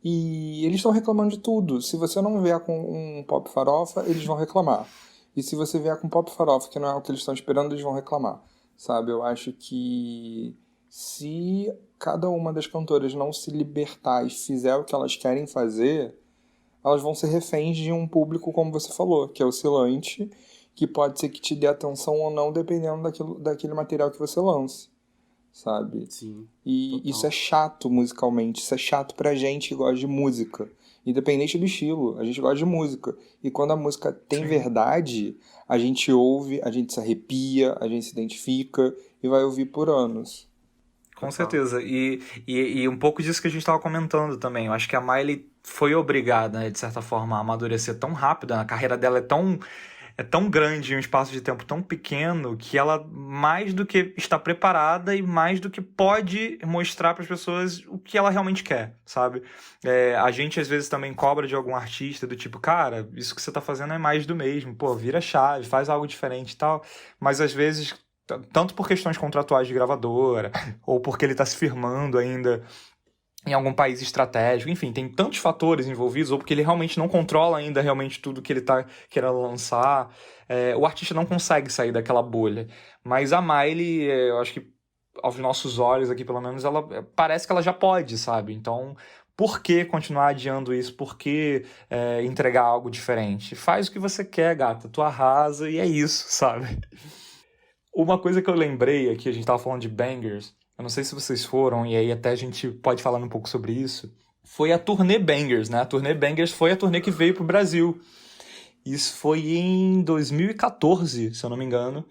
e eles estão reclamando de tudo. Se você não vier com um pop farofa, eles vão reclamar. E se você vier com pop farofa, que não é o que eles estão esperando, eles vão reclamar. Sabe? Eu acho que se cada uma das cantoras não se libertar e fizer o que elas querem fazer, elas vão ser reféns de um público, como você falou, que é oscilante, que pode ser que te dê atenção ou não, dependendo daquele material que você lance. Sabe? Sim. E Total. isso é chato musicalmente, isso é chato pra gente que gosta de música. Independente do estilo, a gente gosta de música. E quando a música tem verdade, a gente ouve, a gente se arrepia, a gente se identifica e vai ouvir por anos. Com Total. certeza. E um pouco disso que a gente estava comentando também. Eu acho que a Miley foi obrigada, né, de certa forma, a amadurecer tão rápido. A carreira dela é tão grande em um espaço de tempo tão pequeno que ela, mais do que está preparada e mais do que pode mostrar para as pessoas o que ela realmente quer, sabe? A gente, às vezes, também cobra de algum artista do tipo, cara, isso que você tá fazendo é mais do mesmo. Pô, vira chave, faz algo diferente e tal. Mas, às vezes, tanto por questões contratuais de gravadora, ou porque ele tá se firmando ainda em algum país estratégico, enfim, tem tantos fatores envolvidos, ou porque ele realmente não controla ainda realmente tudo que ele tá querendo lançar, o artista não consegue sair daquela bolha. Mas a Miley, eu acho que aos nossos olhos aqui, pelo menos, ela parece que ela já pode, sabe? Então, por que continuar adiando isso? Por que entregar algo diferente? Faz o que você quer, gata, tu arrasa e é isso, sabe? Uma coisa que eu lembrei aqui, a gente tava falando de bangers, eu não sei se vocês foram, e aí até a gente pode falar um pouco sobre isso, foi a turnê Bangers, né? A turnê Bangers foi a turnê que veio pro Brasil. Isso foi em 2014, se eu não me engano,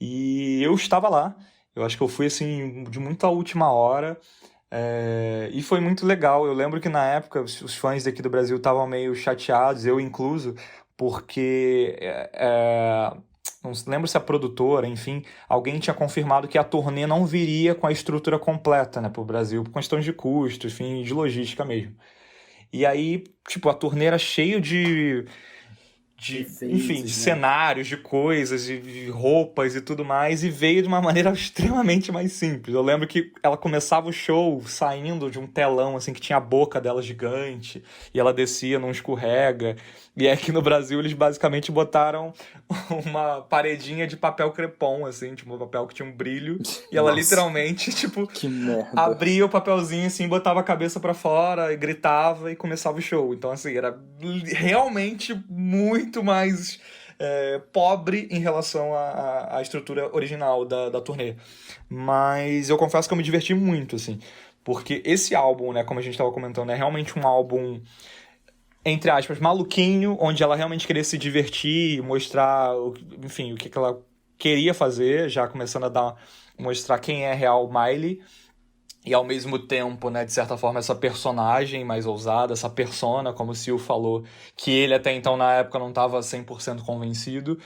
e eu estava lá. Eu acho que eu fui, assim, de muita última hora, e foi muito legal. Eu lembro que na época os fãs daqui do Brasil estavam meio chateados, eu incluso, porque não lembro se a produtora, enfim, alguém tinha confirmado que a turnê não viria com a estrutura completa, né, pro Brasil, por questões de custos, enfim, de logística mesmo. E aí, tipo, a turnê era cheio enfim, de Efeitos, né? cenários, de coisas, de roupas e tudo mais, e veio de uma maneira extremamente mais simples. Eu lembro que ela começava o show saindo de um telão, assim, que tinha a boca dela gigante, e ela descia num escorrega, e aqui no Brasil eles basicamente botaram uma paredinha de papel crepom, assim, tipo, um papel que tinha um brilho, e ela Nossa. literalmente, tipo, Que merda. abria o papelzinho assim, botava a cabeça pra fora e gritava e começava o show. Então, assim, era realmente muito mais pobre em relação à estrutura original da turnê. Mas eu confesso que eu me diverti muito, assim. Porque esse álbum, né, como a gente tava comentando, é realmente um álbum, entre aspas, maluquinho, onde ela realmente queria se divertir, mostrar, enfim, o que ela queria fazer, já começando a mostrar quem é a real Miley. E ao mesmo tempo, né, de certa forma, essa personagem mais ousada, essa persona, como o Sil falou, que ele até então na época não estava 100% convencido.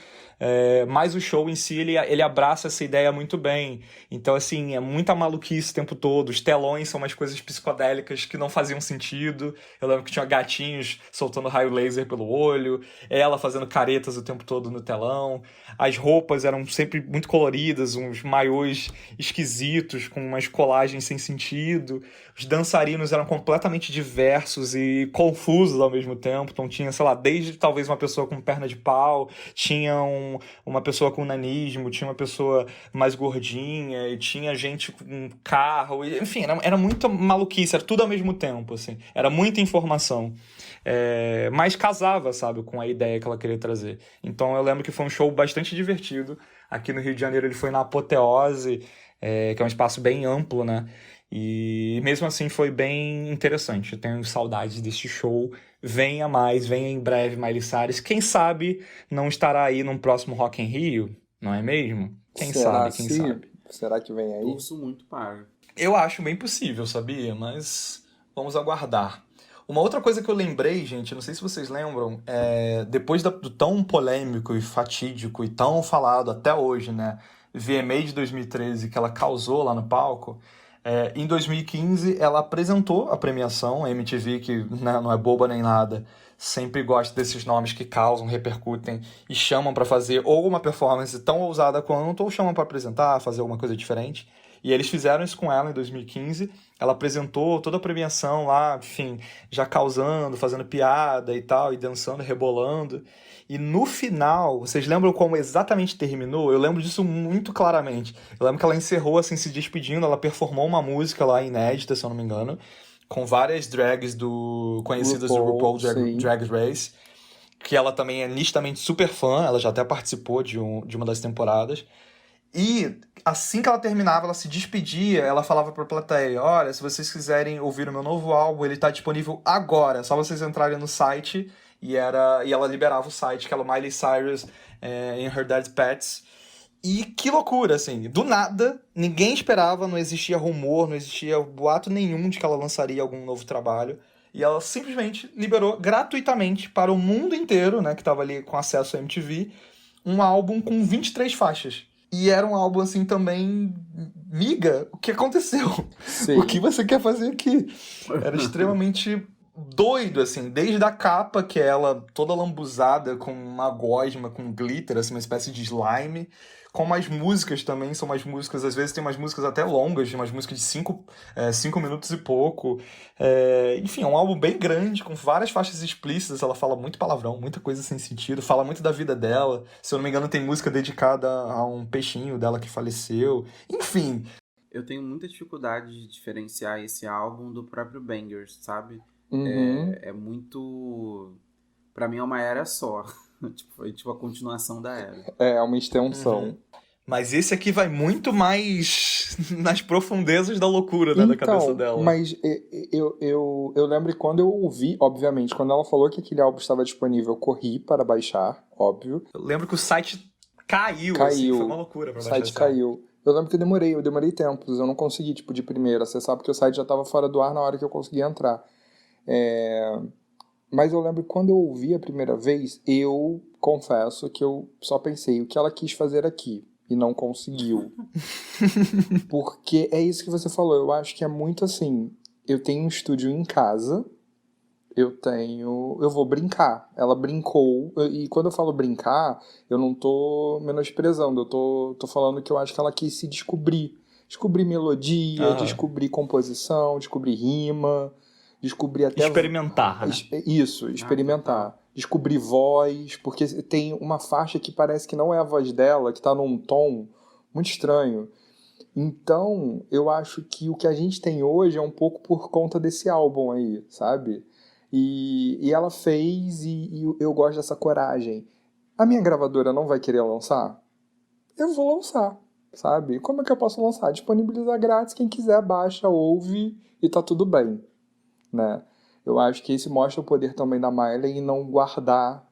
Mas o show em si, ele abraça essa ideia muito bem. Então, assim, é muita maluquice o tempo todo. Os telões são umas coisas psicodélicas que não faziam sentido. Eu lembro que tinha gatinhos soltando raio laser pelo olho, ela fazendo caretas o tempo todo no telão. As roupas eram sempre muito coloridas, uns maiôs esquisitos, com umas colagens sem sentido. Os dançarinos eram completamente diversos e confusos ao mesmo tempo. Então tinha, sei lá, desde talvez uma pessoa com perna de pau, tinha uma pessoa com nanismo, tinha uma pessoa mais gordinha, e tinha gente com carro, enfim, era muita maluquice, era tudo ao mesmo tempo, assim. Era muita informação. Mas casava, sabe, com a ideia que ela queria trazer. Então eu lembro que foi um show bastante divertido. Aqui no Rio de Janeiro ele foi na Apoteose, que é um espaço bem amplo, né? E mesmo assim foi bem interessante. Eu tenho saudades desse show. Venha mais, venha em breve, Miley Cyrus. Quem sabe não estará aí num próximo Rock in Rio, não é mesmo? Quem sabe? Será que vem aí? Torço muito para. Eu acho bem possível, sabia? Mas vamos aguardar. Uma outra coisa que eu lembrei, gente, não sei se vocês lembram, depois do tão polêmico e fatídico e tão falado até hoje, né, VMA de 2013 que ela causou lá no palco, em 2015 ela apresentou a premiação, a MTV, que, né, não é boba nem nada, sempre gosta desses nomes que causam, repercutem e chamam pra fazer ou uma performance tão ousada quanto, ou chamam pra apresentar, fazer alguma coisa diferente. E eles fizeram isso com ela em 2015. Ela apresentou toda a premiação lá, enfim, já causando, fazendo piada e tal, e dançando, rebolando. E no final, vocês lembram como exatamente terminou? Eu lembro disso muito claramente. Eu lembro que ela encerrou assim, se despedindo, ela performou uma música lá inédita, se eu não me engano, com várias drags conhecidas do RuPaul Drag Race, que ela também é nitidamente super fã, ela já até participou de uma das temporadas. E assim que ela terminava, ela se despedia, ela falava pra plateia: olha, se vocês quiserem ouvir o meu novo álbum, ele tá disponível agora, é só vocês entrarem no site. E ela liberava o site, que era o Miley Cyrus in Her Dead Pets. E que loucura, assim, do nada, ninguém esperava, não existia rumor, não existia boato nenhum de que ela lançaria algum novo trabalho. E ela simplesmente liberou gratuitamente para o mundo inteiro, né, que tava ali com acesso à MTV, um álbum com 23 faixas. E era um álbum, assim, também, miga, o que aconteceu? O que Sim. você quer fazer aqui? Era extremamente doido, assim, desde a capa, que é ela toda lambuzada com uma gosma, com glitter, assim, uma espécie de slime, como as músicas também, são umas músicas, às vezes tem umas músicas até longas, umas músicas de 5 minutos e pouco. Enfim, é um álbum bem grande, com várias faixas explícitas, ela fala muito palavrão, muita coisa sem sentido, fala muito da vida dela. Se eu não me engano, tem música dedicada a um peixinho dela que faleceu. Enfim, Eu tenho muita dificuldade de diferenciar esse álbum do próprio Bangers, sabe? Uhum. É muito. Pra mim é uma era só. Tipo, foi tipo a continuação da era. É uma uhum. extensão. Mas esse aqui vai muito mais nas profundezas da loucura, né, da cabeça Então, dela. mas eu lembro que quando eu ouvi, obviamente, quando ela falou que aquele álbum estava disponível, eu corri para baixar, óbvio. Eu lembro que o site caiu, assim, foi uma Caiu, loucura o pra baixar site esse álbum. caiu. Eu lembro que eu demorei tempos, eu não consegui, tipo, de primeira acessar, porque o site já estava fora do ar na hora que eu consegui entrar. É, Mas eu lembro que quando eu ouvi a primeira vez, eu confesso que eu só pensei o que ela quis fazer aqui e não conseguiu. Porque é isso que você falou, eu acho que é muito assim. Eu tenho um estúdio em casa, eu vou brincar. Ela brincou, e quando eu falo brincar, eu não tô menosprezando, eu tô falando que eu acho que ela quis se descobrir. Descobrir melodia, Aham. descobrir composição, descobrir rima, descobrir até Experimentar, né? isso, Ah, total. experimentar. Descobrir voz, porque tem uma faixa que parece que não é a voz dela, que tá num tom muito estranho. Então, eu acho que o que a gente tem hoje é um pouco por conta desse álbum aí, sabe? E ela fez, e eu gosto dessa coragem. A minha gravadora não vai querer lançar? Eu vou lançar, sabe? Como é que eu posso lançar? Disponibilizar grátis, quem quiser baixa, ouve e tá tudo bem, né? Eu acho que isso mostra o poder também da Miley em não guardar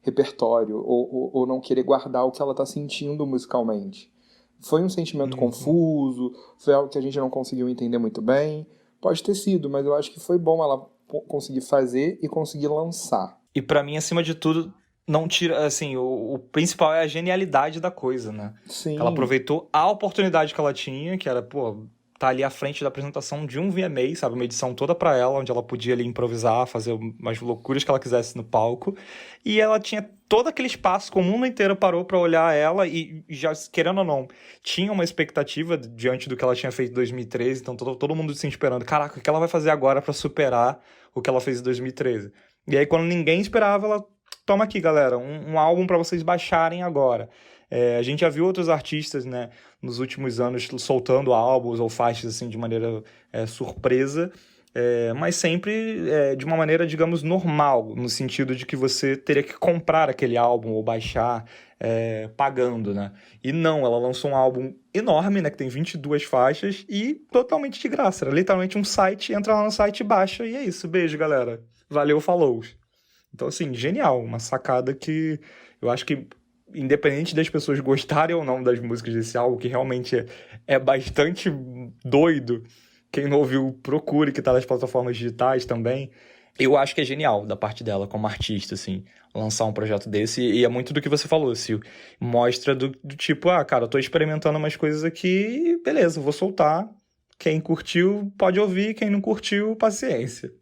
repertório ou não querer guardar o que ela tá sentindo musicalmente. Foi um sentimento Uhum. confuso, foi algo que a gente não conseguiu entender muito bem. Pode ter sido, mas eu acho que foi bom ela conseguir fazer e conseguir lançar. E pra mim, acima de tudo, não tira, assim, o principal é a genialidade da coisa, né? Que ela Sim, aproveitou a oportunidade que ela tinha, que era, pô, tá ali à frente da apresentação de um VMA, sabe? Uma edição toda pra ela, onde ela podia ali improvisar, fazer umas loucuras que ela quisesse no palco. E ela tinha todo aquele espaço, que o mundo inteiro parou pra olhar ela e já, querendo ou não, tinha uma expectativa diante do que ela tinha feito em 2013, então todo mundo se esperando, caraca, o que ela vai fazer agora pra superar o que ela fez em 2013? E aí, quando ninguém esperava, ela toma aqui, galera, um álbum pra vocês baixarem agora. A gente já viu outros artistas, né, nos últimos anos soltando álbuns ou faixas assim de maneira surpresa, mas sempre de uma maneira, digamos, normal, no sentido de que você teria que comprar aquele álbum ou baixar pagando, né? E não, ela lançou um álbum enorme, né, que tem 22 faixas e totalmente de graça. Era literalmente um site, entra lá no site, baixa e é isso. Beijo, galera. Valeu, falou. Então, assim, genial. Uma sacada que eu acho que, independente das pessoas gostarem ou não das músicas desse álbum, que realmente é bastante doido. Quem não ouviu, procure, que tá nas plataformas digitais também. Eu acho que é genial da parte dela, como artista, assim, lançar um projeto desse. E é muito do que você falou, Sil. Mostra do tipo, cara, eu tô experimentando umas coisas aqui, beleza, vou soltar. Quem curtiu, pode ouvir. Quem não curtiu, paciência.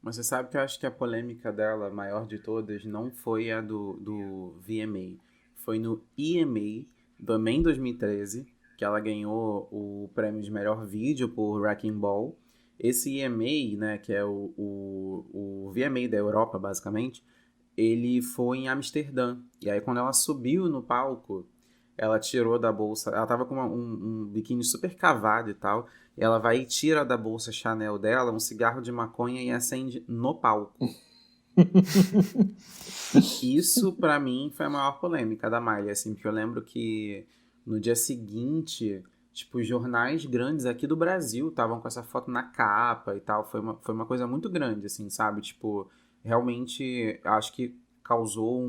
Mas você sabe que eu acho que a polêmica dela, a maior de todas, não foi a do VMA. Foi no EMA, também em 2013, que ela ganhou o prêmio de melhor vídeo por Wrecking Ball. Esse EMA, né, que é o VMA da Europa, basicamente, ele foi em Amsterdã. E aí, quando ela subiu no palco, ela tirou da bolsa. Ela tava com um biquíni super cavado e tal. E ela vai e tira da bolsa Chanel dela um cigarro de maconha e acende no palco. Isso, pra mim, foi a maior polêmica da Miley, assim, porque eu lembro que no dia seguinte, tipo, jornais grandes aqui do Brasil estavam com essa foto na capa e tal. Foi uma coisa muito grande, assim, sabe? Tipo, realmente, acho que causou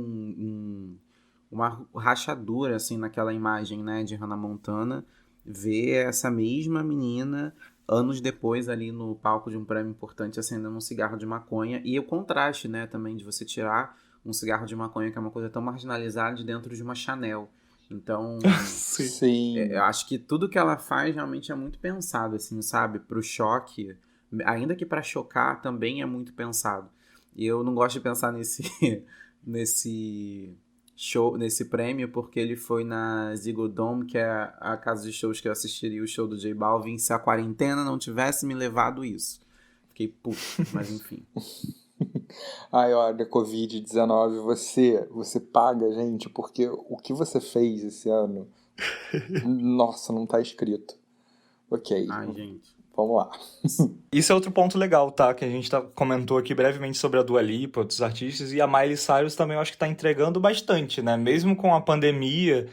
uma rachadura, assim, naquela imagem, né, de Hannah Montana, ver essa mesma menina anos depois ali no palco de um prêmio importante acendendo um cigarro de maconha, e o contraste, né, também de você tirar um cigarro de maconha, que é uma coisa tão marginalizada, de dentro de uma Chanel. Então, Sim. Sim. eu acho que tudo que ela faz realmente é muito pensado, assim, sabe? Pro choque, ainda que pra chocar, também é muito pensado. E eu não gosto de pensar nesse, nesse show, nesse prêmio, porque ele foi na Ziggo Dome, que é a casa de shows que eu assistiria o show do J Balvin, se a quarentena não tivesse me levado isso. Fiquei puto, mas enfim. Ai, olha, Covid-19, você paga, gente, porque o que você fez esse ano, nossa, não tá escrito. Ok, Ai, gente. vamos lá. Isso é outro ponto legal, tá? Que a gente comentou aqui brevemente sobre a Dua Lipa, outros artistas, e a Miley Cyrus também eu acho que tá entregando bastante, né? Mesmo com a pandemia,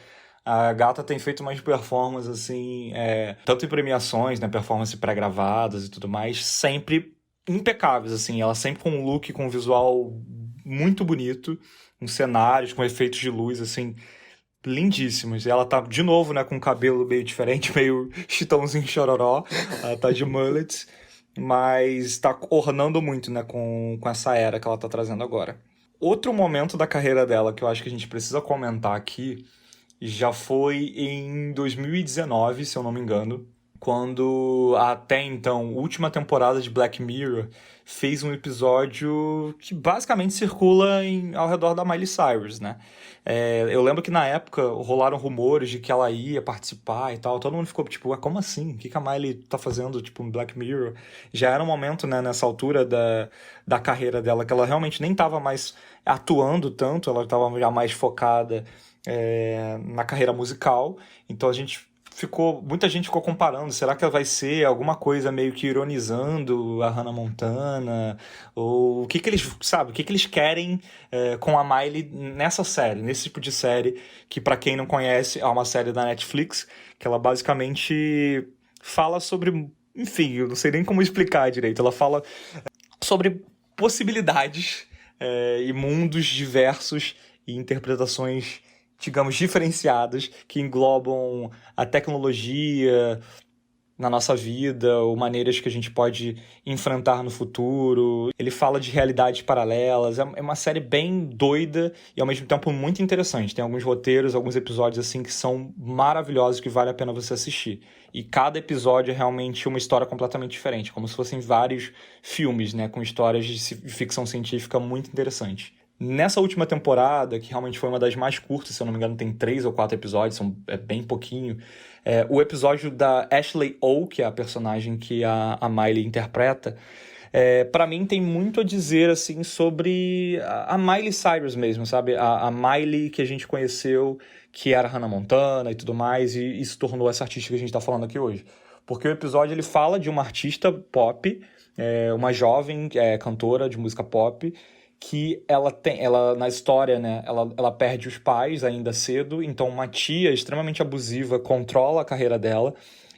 a gata tem feito umas performances, assim, tanto em premiações, né? Performances pré-gravadas e tudo mais, sempre impecáveis, assim. Ela sempre com um look, com um visual muito bonito, com cenários, com efeitos de luz, assim, lindíssimos. E ela tá, de novo, né, com um cabelo meio diferente, meio Chitãozinho Chororó. Ela tá de mullet, mas tá ornando muito, né, com essa era que ela tá trazendo agora. Outro momento da carreira dela que eu acho que a gente precisa comentar aqui já foi em 2019, se eu não me engano, quando a até então última temporada de Black Mirror fez um episódio que basicamente circula ao redor da Miley Cyrus, né? Eu lembro que na época rolaram rumores de que ela ia participar e tal, todo mundo ficou tipo, como assim? O que a Miley tá fazendo, tipo, em Black Mirror? Já era um momento, né, nessa altura da carreira dela, que ela realmente nem tava mais atuando tanto, ela tava já mais focada na carreira musical, então muita gente ficou comparando, será que ela vai ser alguma coisa meio que ironizando a Hannah Montana, ou o que eles querem com a Miley nessa série, nesse tipo de série, que pra quem não conhece é uma série da Netflix, que ela basicamente fala sobre, enfim, eu não sei nem como explicar direito, ela fala sobre possibilidades e mundos diversos e interpretações, digamos, diferenciadas que englobam a tecnologia na nossa vida, ou maneiras que a gente pode enfrentar no futuro. Ele fala de realidades paralelas. É uma série bem doida e, ao mesmo tempo, muito interessante. Tem alguns roteiros, alguns episódios assim que são maravilhosos, que vale a pena você assistir. E cada episódio é realmente uma história completamente diferente, como se fossem vários filmes, né, com histórias de ficção científica muito interessantes. Nessa última temporada, que realmente foi uma das mais curtas, se eu não me engano tem 3 ou 4 episódios, é bem pouquinho, o episódio da Ashley O, que é a personagem que a Miley interpreta, pra mim tem muito a dizer assim sobre a Miley Cyrus mesmo, sabe? A Miley que a gente conheceu, que era Hannah Montana e tudo mais, e se tornou essa artista que a gente tá falando aqui hoje. Porque o episódio ele fala de uma artista pop, uma jovem cantora de música pop, que ela na história, né, ela perde os pais ainda cedo, então uma tia extremamente abusiva controla a carreira dela,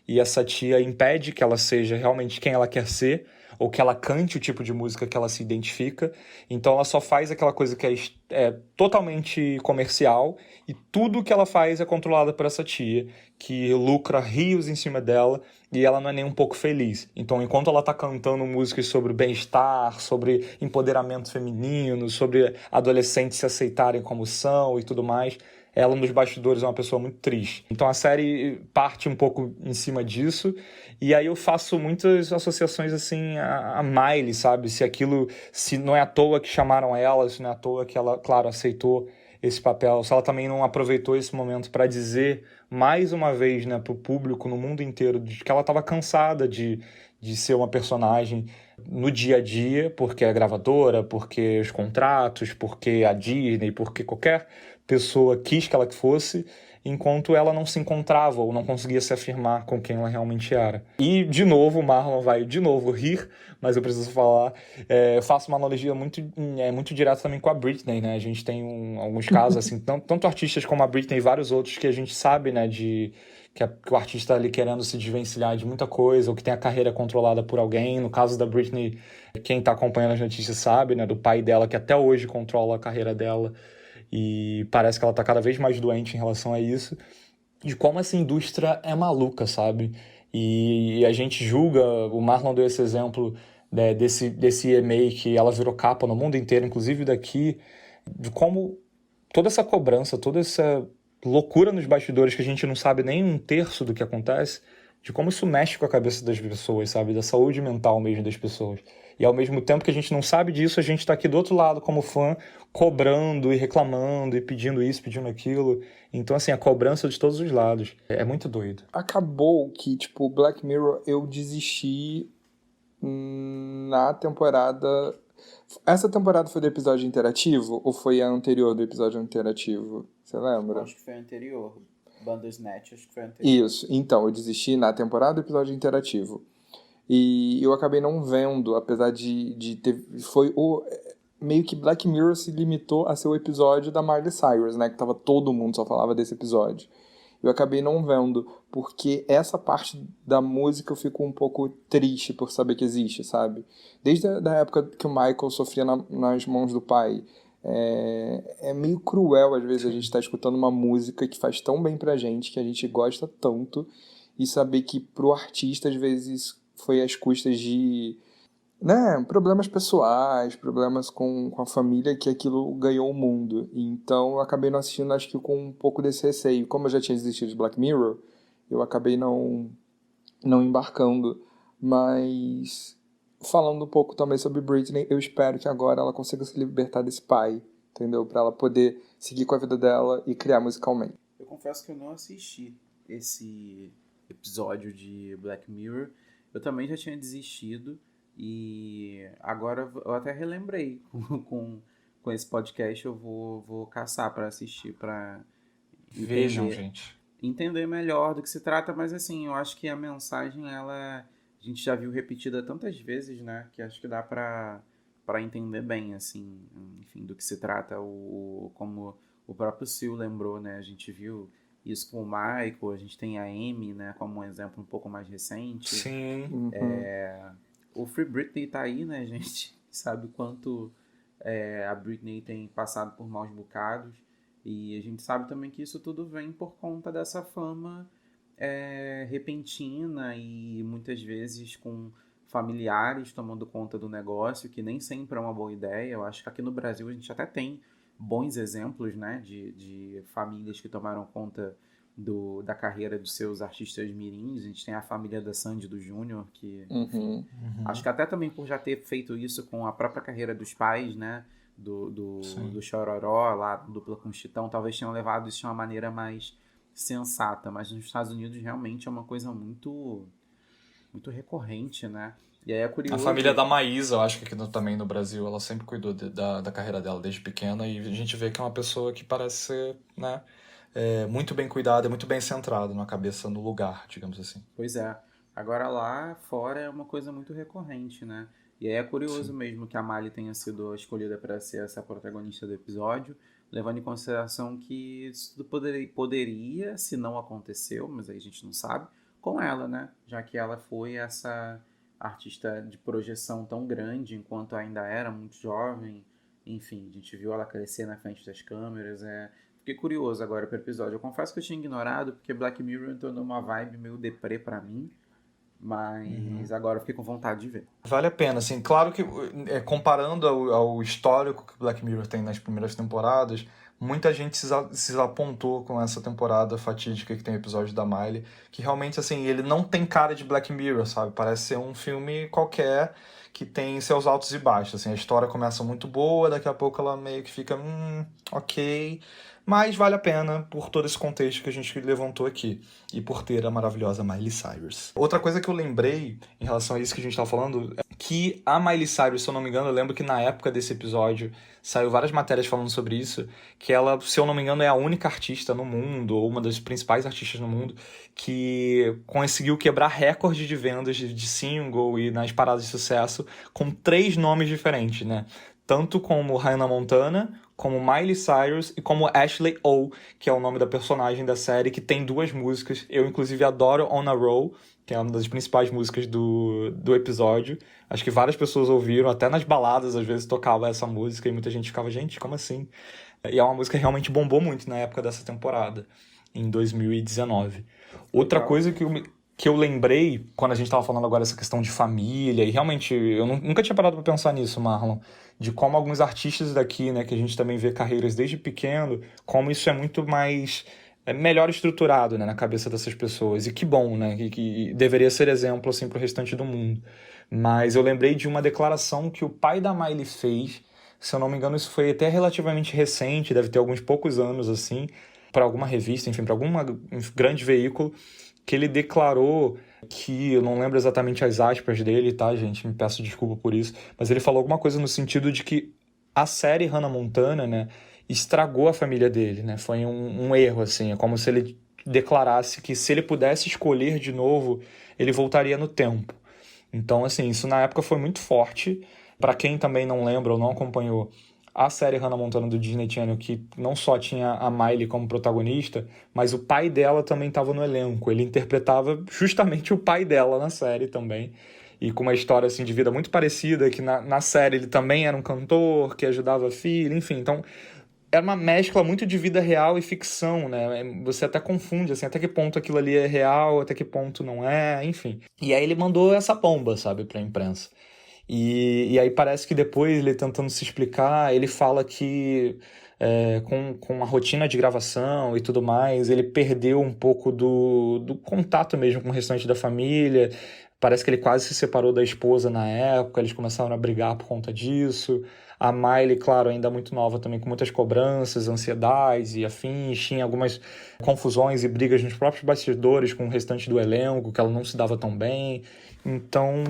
e essa tia impede que ela seja realmente quem ela quer ser, ou que ela cante o tipo de música que ela se identifica, então ela só faz aquela coisa que é totalmente comercial, e tudo que ela faz é controlado por essa tia, que lucra rios em cima dela, e ela não é nem um pouco feliz. Então, enquanto ela tá cantando músicas sobre bem-estar, sobre empoderamento feminino, sobre adolescentes se aceitarem como são e tudo mais, ela nos bastidores é uma pessoa muito triste. Então a série parte um pouco em cima disso, e aí eu faço muitas associações assim a Miley, sabe? Se não é à toa que chamaram ela, se não é à toa que ela, claro, aceitou esse papel, se ela também não aproveitou esse momento para dizer mais uma vez, né, para o público no mundo inteiro de que ela estava cansada de ser uma personagem no dia a dia, porque é gravadora, porque os contratos, porque a Disney, porque qualquer pessoa quis que ela fosse, enquanto ela não se encontrava ou não conseguia se afirmar com quem ela realmente era. E, de novo, o Marlon vai de novo rir, mas eu preciso falar, eu faço uma analogia muito direta também com a Britney, né? A gente tem alguns casos, assim, tanto artistas como a Britney e vários outros que a gente sabe, né, que o artista ali querendo se desvencilhar de muita coisa, ou que tem a carreira controlada por alguém. No caso da Britney, quem tá acompanhando as notícias sabe, né, do pai dela, que até hoje controla a carreira dela. e parece que ela tá cada vez mais doente em relação a isso, de como essa indústria é maluca, sabe? E a gente julga, o Marlon deu esse exemplo, né, desse EMA que ela virou capa no mundo inteiro, inclusive daqui, de como toda essa cobrança, toda essa loucura nos bastidores que a gente não sabe nem um terço do que acontece, de como isso mexe com a cabeça das pessoas, sabe? Da saúde mental mesmo das pessoas. E ao mesmo tempo que a gente não sabe disso, a gente tá aqui do outro lado como fã, cobrando e reclamando e pedindo isso, pedindo aquilo. Então, assim, a cobrança de todos os lados. É muito doido. Acabou que, tipo, Black Mirror, eu desisti na temporada... Essa temporada foi do episódio interativo ou foi a anterior do episódio interativo? Você lembra? Acho que foi a anterior. Bandersnatch, acho que foi a anterior. Isso. Então, eu desisti na temporada do episódio interativo. E eu acabei não vendo, apesar de ter... Foi o... Meio que Black Mirror se limitou a ser o episódio da Miley Cyrus, né? Que tava todo mundo só falava desse episódio. Eu acabei não vendo, porque essa parte da música eu fico um pouco triste por saber que existe, sabe? Desde a época que o Michael sofria nas mãos do pai. É meio cruel, às vezes, a gente tá escutando uma música que faz tão bem pra gente, que a gente gosta tanto, e saber que pro artista, às vezes, foi às custas de... né, problemas pessoais, problemas com a família, que aquilo ganhou o mundo. Então eu acabei não assistindo, acho que com um pouco desse receio. Como eu já tinha desistido de Black Mirror, eu acabei não embarcando. Mas falando um pouco também sobre Britney, eu espero que agora ela consiga se libertar desse pai, entendeu? Pra ela poder seguir com a vida dela e criar musicalmente. Eu confesso que eu não assisti esse episódio de Black Mirror. Eu também já tinha desistido. E agora eu até relembrei com esse podcast, eu vou caçar para assistir, para Vejam, gente. Entender melhor do que se trata, mas assim, eu acho que a mensagem, a gente já viu repetida tantas vezes, né, que acho que dá para entender bem, assim, enfim, do que se trata, como o próprio Sil lembrou, né, a gente viu isso com o Michael, a gente tem a Amy, né, como um exemplo um pouco mais recente. Sim. Uhum. O Free Britney tá aí, né, gente? Sabe o quanto a Britney tem passado por maus bocados. E a gente sabe também que isso tudo vem por conta dessa fama repentina e muitas vezes com familiares tomando conta do negócio, que nem sempre é uma boa ideia. Eu acho que aqui no Brasil a gente até tem bons exemplos, né, de famílias que tomaram conta da carreira dos seus artistas mirins. A gente tem a família da Sandy do Júnior, que acho que até também por já ter feito isso com a própria carreira dos pais, né, do Chororó lá, Dupla com Chitão, talvez tenham levado isso de uma maneira mais sensata, mas nos Estados Unidos realmente é uma coisa muito muito recorrente, né? E aí é curioso... A família da Maísa, eu acho que aqui também no Brasil, ela sempre cuidou da carreira dela desde pequena, e a gente vê que é uma pessoa que parece ser, né, muito bem cuidada, muito bem centrada na cabeça, no lugar, digamos assim. Pois é. Agora lá fora é uma coisa muito recorrente, né? E aí é curioso mesmo que a Miley tenha sido escolhida para ser essa protagonista do episódio, levando em consideração que isso tudo poderia, se não aconteceu, mas aí a gente não sabe, com ela, né? Já que ela foi essa artista de projeção tão grande enquanto ainda era muito jovem. Enfim, a gente viu ela crescer na frente das câmeras. Fiquei curioso agora pro episódio. Eu confesso que eu tinha ignorado, porque Black Mirror entrou numa vibe meio deprê pra mim. Mas agora eu fiquei com vontade de ver. Vale a pena, assim, claro que comparando ao histórico que Black Mirror tem nas primeiras temporadas, muita gente se apontou com essa temporada fatídica que tem o episódio da Miley, que realmente, assim, ele não tem cara de Black Mirror, sabe? Parece ser um filme qualquer que tem seus altos e baixos, assim, a história começa muito boa, daqui a pouco ela meio que fica, ok, mas vale a pena por todo esse contexto que a gente levantou aqui e por ter a maravilhosa Miley Cyrus. Outra coisa que eu lembrei em relação a isso que a gente estava falando é que a Miley Cyrus, se eu não me engano, eu lembro que na época desse episódio saiu várias matérias falando sobre isso, que ela, se eu não me engano, é a única artista no mundo, ou uma das principais artistas no mundo, que conseguiu quebrar recorde de vendas de single e nas paradas de sucesso com 3 nomes diferentes, né? Tanto como Hannah Montana, como Miley Cyrus e como Ashley O, que é o nome da personagem da série, que tem 2 músicas. Eu, inclusive, adoro On a Roll, que é uma das principais músicas do episódio. Acho que várias pessoas ouviram, até nas baladas, às vezes, tocava essa música, e muita gente ficava, gente, como assim? E é uma música que realmente bombou muito na época dessa temporada, em 2019. Outra Legal. coisa que eu lembrei, quando a gente tava falando agora essa questão de família, e realmente eu nunca tinha parado pra pensar nisso, Marlon, de como alguns artistas daqui, né, que a gente também vê carreiras desde pequeno, como isso é muito mais melhor estruturado, né, na cabeça dessas pessoas. E que bom, né, que deveria ser exemplo assim pro restante do mundo. Mas eu lembrei de uma declaração que o pai da Miley fez, se eu não me engano, isso foi até relativamente recente, deve ter alguns poucos anos assim, para alguma revista, enfim, para algum grande veículo, que ele declarou que, eu não lembro exatamente as aspas dele, tá, gente? Me peço desculpa por isso, mas ele falou alguma coisa no sentido de que a série Hannah Montana, né, estragou a família dele, né? Foi um erro, assim. É como se ele declarasse que se ele pudesse escolher de novo, ele voltaria no tempo. Então, assim, isso na época foi muito forte. Para quem também não lembra ou não acompanhou a série Hannah Montana do Disney Channel, que não só tinha a Miley como protagonista, mas o pai dela também estava no elenco. Ele interpretava justamente o pai dela na série também. E com uma história assim de vida muito parecida, que na série ele também era um cantor, que ajudava a filha, enfim. Então, era uma mescla muito de vida real e ficção, né? Você até confunde, assim, até que ponto aquilo ali é real, até que ponto não é, enfim. E aí ele mandou essa bomba, sabe, pra imprensa. E aí parece que depois, ele tentando se explicar, ele fala que com a rotina de gravação e tudo mais, ele perdeu um pouco do contato mesmo com o restante da família. Parece que ele quase se separou da esposa na época, eles começaram a brigar por conta disso. A Miley, claro, ainda muito nova também, com muitas cobranças, ansiedades e afins, tinha algumas confusões e brigas nos próprios bastidores com o restante do elenco, que ela não se dava tão bem. Então,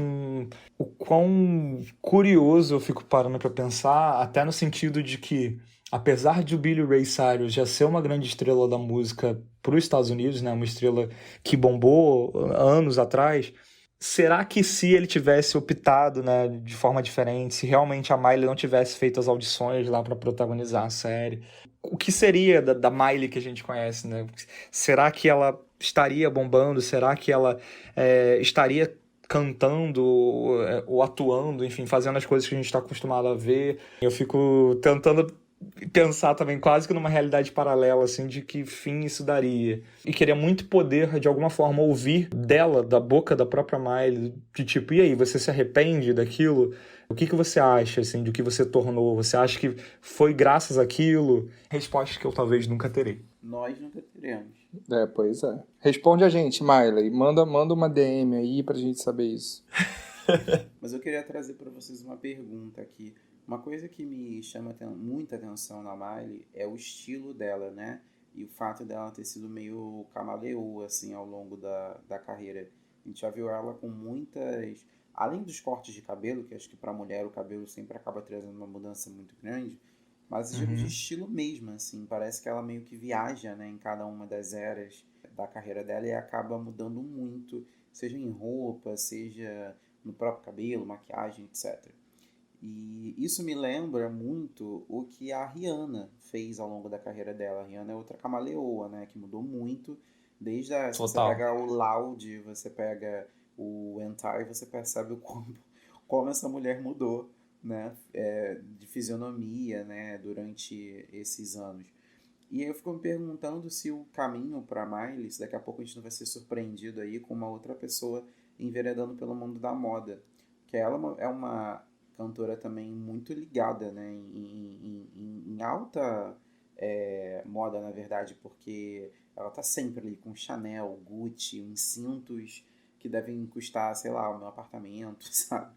o quão curioso eu fico parando para pensar, até no sentido de que, apesar de o Billy Ray Cyrus já ser uma grande estrela da música para os Estados Unidos, né, uma estrela que bombou anos atrás, será que se ele tivesse optado, né, de forma diferente, se realmente a Miley não tivesse feito as audições lá para protagonizar a série, o que seria da Miley que a gente conhece, né? Será que ela estaria bombando? Será que ela estaria cantando ou atuando, enfim, fazendo as coisas que a gente está acostumado a ver? Eu fico tentando pensar também quase que numa realidade paralela, assim, de que fim isso daria. E queria muito poder, de alguma forma, ouvir dela, da boca da própria Miley, de tipo, e aí, você se arrepende daquilo? O que você acha, assim, do que você tornou? Você acha que foi graças àquilo? Respostas que eu talvez nunca terei. Nós nunca teremos. Pois é. Responde a gente, Miley. Manda uma DM aí pra gente saber isso. Mas eu queria trazer para vocês uma pergunta aqui. Uma coisa que me chama muita atenção na Miley é o estilo dela, né? E o fato dela ter sido meio camaleoa, assim, ao longo da carreira. A gente já viu ela com muitas... Além dos cortes de cabelo, que acho que para mulher o cabelo sempre acaba trazendo uma mudança muito grande, mas de estilo mesmo, assim. Parece que ela meio que viaja, né, em cada uma das eras da carreira dela e acaba mudando muito, seja em roupa, seja no próprio cabelo, maquiagem, etc. E isso me lembra muito o que a Rihanna fez ao longo da carreira dela. A Rihanna é outra camaleoa, né? Que mudou muito. Se você Total. pega o Loud, você pega o Entire, você percebe como essa mulher mudou, né? De fisionomia, né? Durante esses anos. E aí eu fico me perguntando se o caminho para Miley, se daqui a pouco a gente não vai ser surpreendido aí com uma outra pessoa enveredando pelo mundo da moda. Que ela é uma cantora também muito ligada, né, em alta moda, na verdade, porque ela tá sempre ali com Chanel, Gucci, uns cintos que devem custar, sei lá, o meu apartamento, sabe?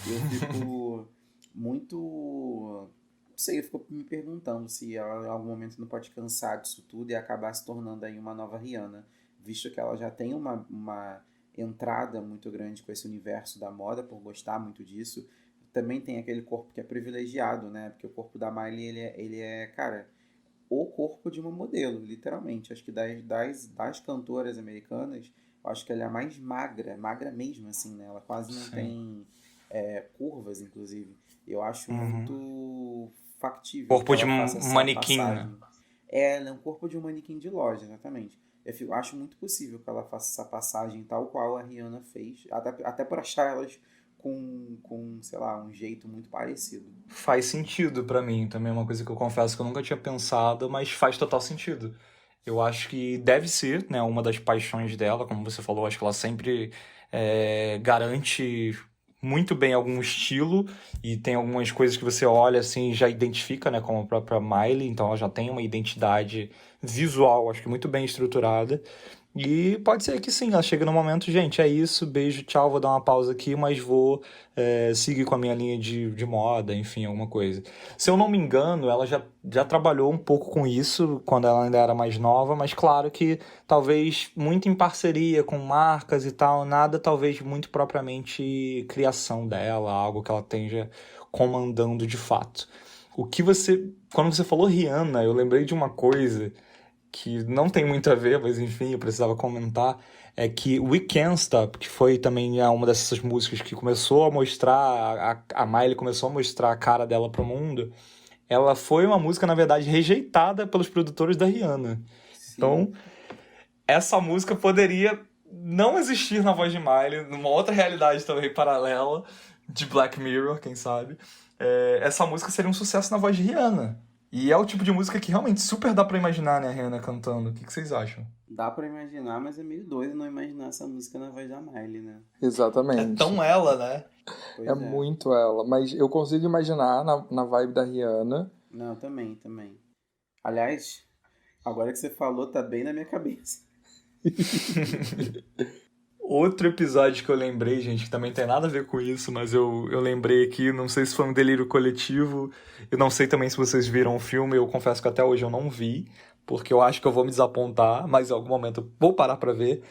Eu fico muito... Não sei, eu fico me perguntando se ela em algum momento não pode cansar disso tudo e acabar se tornando aí uma nova Rihanna, visto que ela já tem uma entrada muito grande com esse universo da moda, por gostar muito disso. Também tem aquele corpo que é privilegiado, né? Porque o corpo da Miley, ele é, cara, o corpo de uma modelo, literalmente. Acho que das cantoras americanas, eu acho que ela é a mais magra, magra mesmo, assim, né? Ela quase não Sim. tem curvas, inclusive. Eu acho Uhum. muito factível que Corpo de ela faça essa manequim, né? passagem. Ela é um corpo de um manequim de loja, exatamente. Acho muito possível que ela faça essa passagem tal qual a Rihanna fez, até por achar elas sei lá, um jeito muito parecido. Faz sentido pra mim, também é uma coisa que eu confesso que eu nunca tinha pensado, mas faz total sentido. Eu acho que deve ser, né, uma das paixões dela, como você falou, acho que ela sempre garante muito bem algum estilo e tem algumas coisas que você olha assim e já identifica, né, como a própria Miley, então ela já tem uma identidade visual, acho que muito bem estruturada. E pode ser que sim, ela chega no momento, gente, é isso, beijo, tchau, vou dar uma pausa aqui, mas vou seguir com a minha linha de moda, enfim, alguma coisa. Se eu não me engano, ela já trabalhou um pouco com isso quando ela ainda era mais nova, mas claro que talvez muito em parceria com marcas e tal, nada talvez muito propriamente criação dela, algo que ela esteja comandando de fato. Quando você falou Rihanna, eu lembrei de uma coisa que não tem muito a ver, mas enfim, eu precisava comentar, é que We Can't Stop, que foi também uma dessas músicas que começou a mostrar, a Miley começou a mostrar a cara dela pro mundo, ela foi uma música, na verdade, rejeitada pelos produtores da Rihanna. Sim. Então, essa música poderia não existir na voz de Miley, numa outra realidade também paralela, de Black Mirror, quem sabe. Essa música seria um sucesso na voz de Rihanna. E é o tipo de música que realmente super dá pra imaginar, né, a Rihanna cantando. O que vocês acham? Dá pra imaginar, mas é meio doido não imaginar essa música na voz da Miley, né? Exatamente. É tão ela, né? Pois É muito ela. Mas eu consigo imaginar na vibe da Rihanna. Não, também. Aliás, agora que você falou, tá bem na minha cabeça. Outro episódio que eu lembrei, gente, que também tem nada a ver com isso, mas eu lembrei aqui, não sei se foi um delírio coletivo, eu não sei também se vocês viram o filme, eu confesso que até hoje eu não vi, porque eu acho que eu vou me desapontar, mas em algum momento eu vou parar pra ver,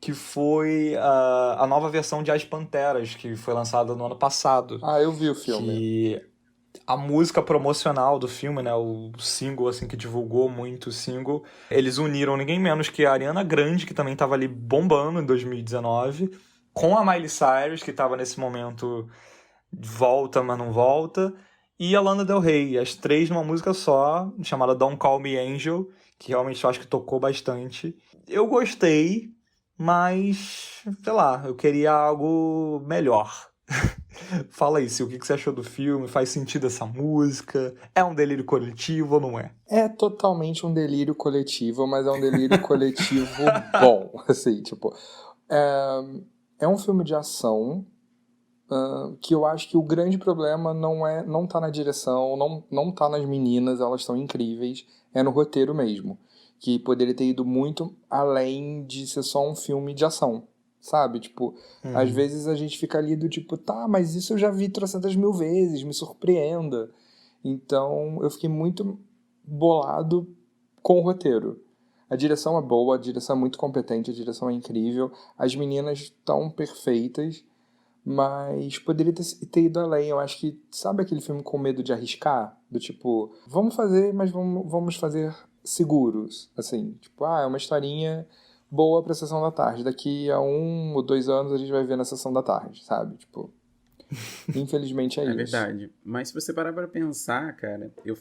que foi a nova versão de As Panteras, que foi lançada no ano passado. Ah, eu vi o filme. Que a música promocional do filme, né, o single assim que divulgou muito o single, eles uniram ninguém menos que a Ariana Grande, que também estava ali bombando em 2019, com a Miley Cyrus, que estava nesse momento volta, mas não volta, e a Lana Del Rey, as três numa música só, chamada Don't Call Me Angel, que realmente eu acho que tocou bastante. Eu gostei, mas, sei lá, eu queria algo melhor. Fala aí, Sil, o que você achou do filme? Faz sentido essa música? É um delírio coletivo ou não é? É totalmente um delírio coletivo, mas é um delírio coletivo bom. Assim, tipo, é um filme de ação que eu acho que o grande problema não tá na direção, não tá nas meninas, elas estão incríveis, é no roteiro mesmo. Que poderia ter ido muito além de ser só um filme de ação. Sabe? Tipo, às vezes a gente fica ali do tipo, tá, mas isso eu já vi 300.000 vezes, me surpreenda. Então, eu fiquei muito bolado com o roteiro. A direção é boa, a direção é muito competente, a direção é incrível, as meninas estão perfeitas, mas poderia ter ido além. Eu acho que, sabe aquele filme com medo de arriscar? Do tipo, vamos fazer, mas vamos fazer seguros. Assim, tipo, é uma historinha boa pra sessão da tarde. Daqui a 1 ou 2 anos a gente vai ver na sessão da tarde, sabe? Tipo, infelizmente é isso. É verdade. Mas se você parar pra pensar, cara, eu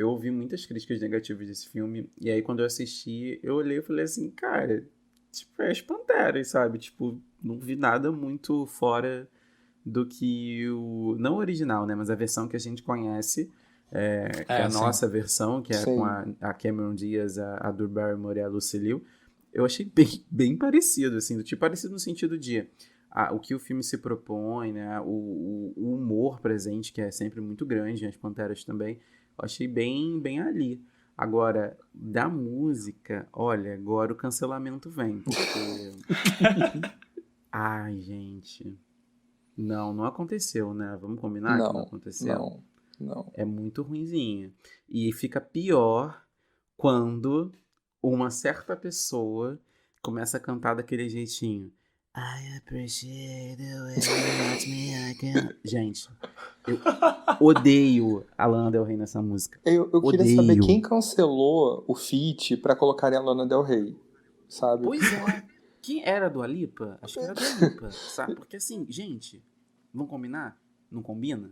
ouvi muitas críticas negativas desse filme, e aí quando eu assisti, eu olhei e falei assim, cara, tipo, é as Panteras, sabe? Tipo, não vi nada muito fora do que não o original, né? Mas a versão que a gente conhece, que é a sim. nossa versão, que é Sim. com a Cameron Diaz, a Drew Barrymore e a Lucy Liu. Eu achei bem, bem parecido, assim, do tipo parecido no sentido de o que o filme se propõe, né, o humor presente, que é sempre muito grande, as Panteras também, eu achei bem, bem ali. Agora, da música, olha, agora o cancelamento vem, porque... Ai, gente... Não aconteceu, né? Vamos combinar que não aconteceu? Não. É muito ruinzinho. E fica pior quando uma certa pessoa começa a cantar daquele jeitinho. I appreciate the way you let me again. Gente, eu odeio a Lana Del Rey nessa música. Eu queria Odeio. saber quem cancelou o feat pra colocarem a Lana Del Rey, sabe? Pois é. Quem era do Alipa? Acho que era do Alipa, sabe? Porque assim, gente, vamos combinar? Não combina?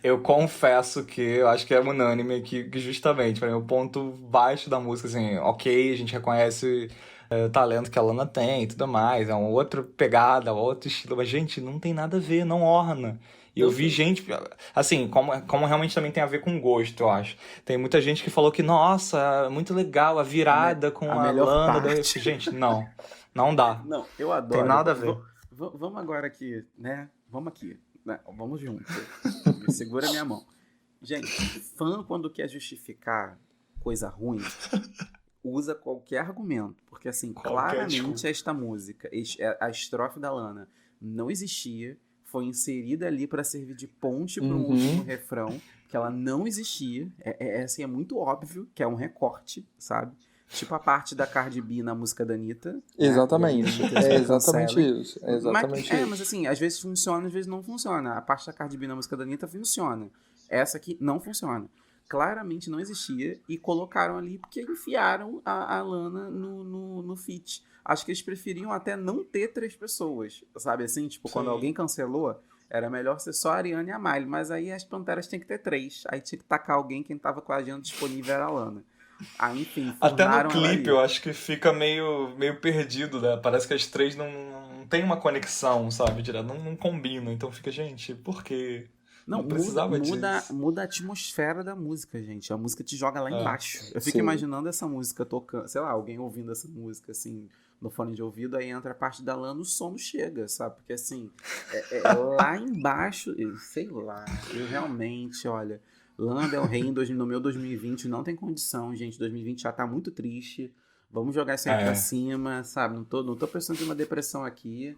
Eu confesso que eu acho que é unânime que justamente, para mim, o ponto baixo da música, assim, ok, a gente reconhece o talento que a Lana tem e tudo mais. É uma outra pegada, outro estilo. Mas, gente, não tem nada a ver, não orna. E eu vi gente, assim, como realmente também tem a ver com gosto, eu acho. Tem muita gente que falou que, nossa, muito legal, a virada com a melhor Lana. parte. Gente, não dá. Não, eu adoro. Tem nada a ver. Vamos agora aqui, né? Vamos aqui. Né? Vamos junto. Segura minha mão. Gente, fã quando quer justificar coisa ruim, usa qualquer argumento. Porque, assim, claramente esta música, a estrofe da Lana, não existia. Foi inserida ali para servir de ponte para um último refrão, que ela não existia. Assim, é muito óbvio que é um recorte, sabe? Tipo a parte da Cardi B na música da Anitta. Exatamente. Né? É exatamente isso. É exatamente isso. Mas assim, às vezes funciona, às vezes não funciona. A parte da Cardi B na música da Anitta funciona. Essa aqui não funciona. Claramente não existia e colocaram ali porque enfiaram a Lana no feat. Acho que eles preferiam até não ter 3 pessoas, sabe? Assim, tipo, quando alguém cancelou, era melhor ser só a Ariana e a Miley, mas aí as Panteras tinham que ter 3. Aí tinha que tacar alguém, quem tava com a agenda disponível era a Lana. Aí, enfim, até no clipe eu acho que fica meio perdido, né? Parece que as 3 não tem uma conexão, sabe? Não combinam, então fica, gente, por quê? Não precisava disso. Muda a atmosfera da música, gente. A música te joga lá embaixo. Eu fico imaginando essa música tocando, sei lá, alguém ouvindo essa música, assim, no fone de ouvido, aí entra a parte da Lana, o som não chega, sabe? Porque, assim, lá embaixo, sei lá, eu realmente, olha, Lana Del Rey no meu 2020 não tem condição, gente. 2020 já tá muito triste. Vamos jogar isso aí pra cima, sabe? Não tô pensando em uma depressão aqui.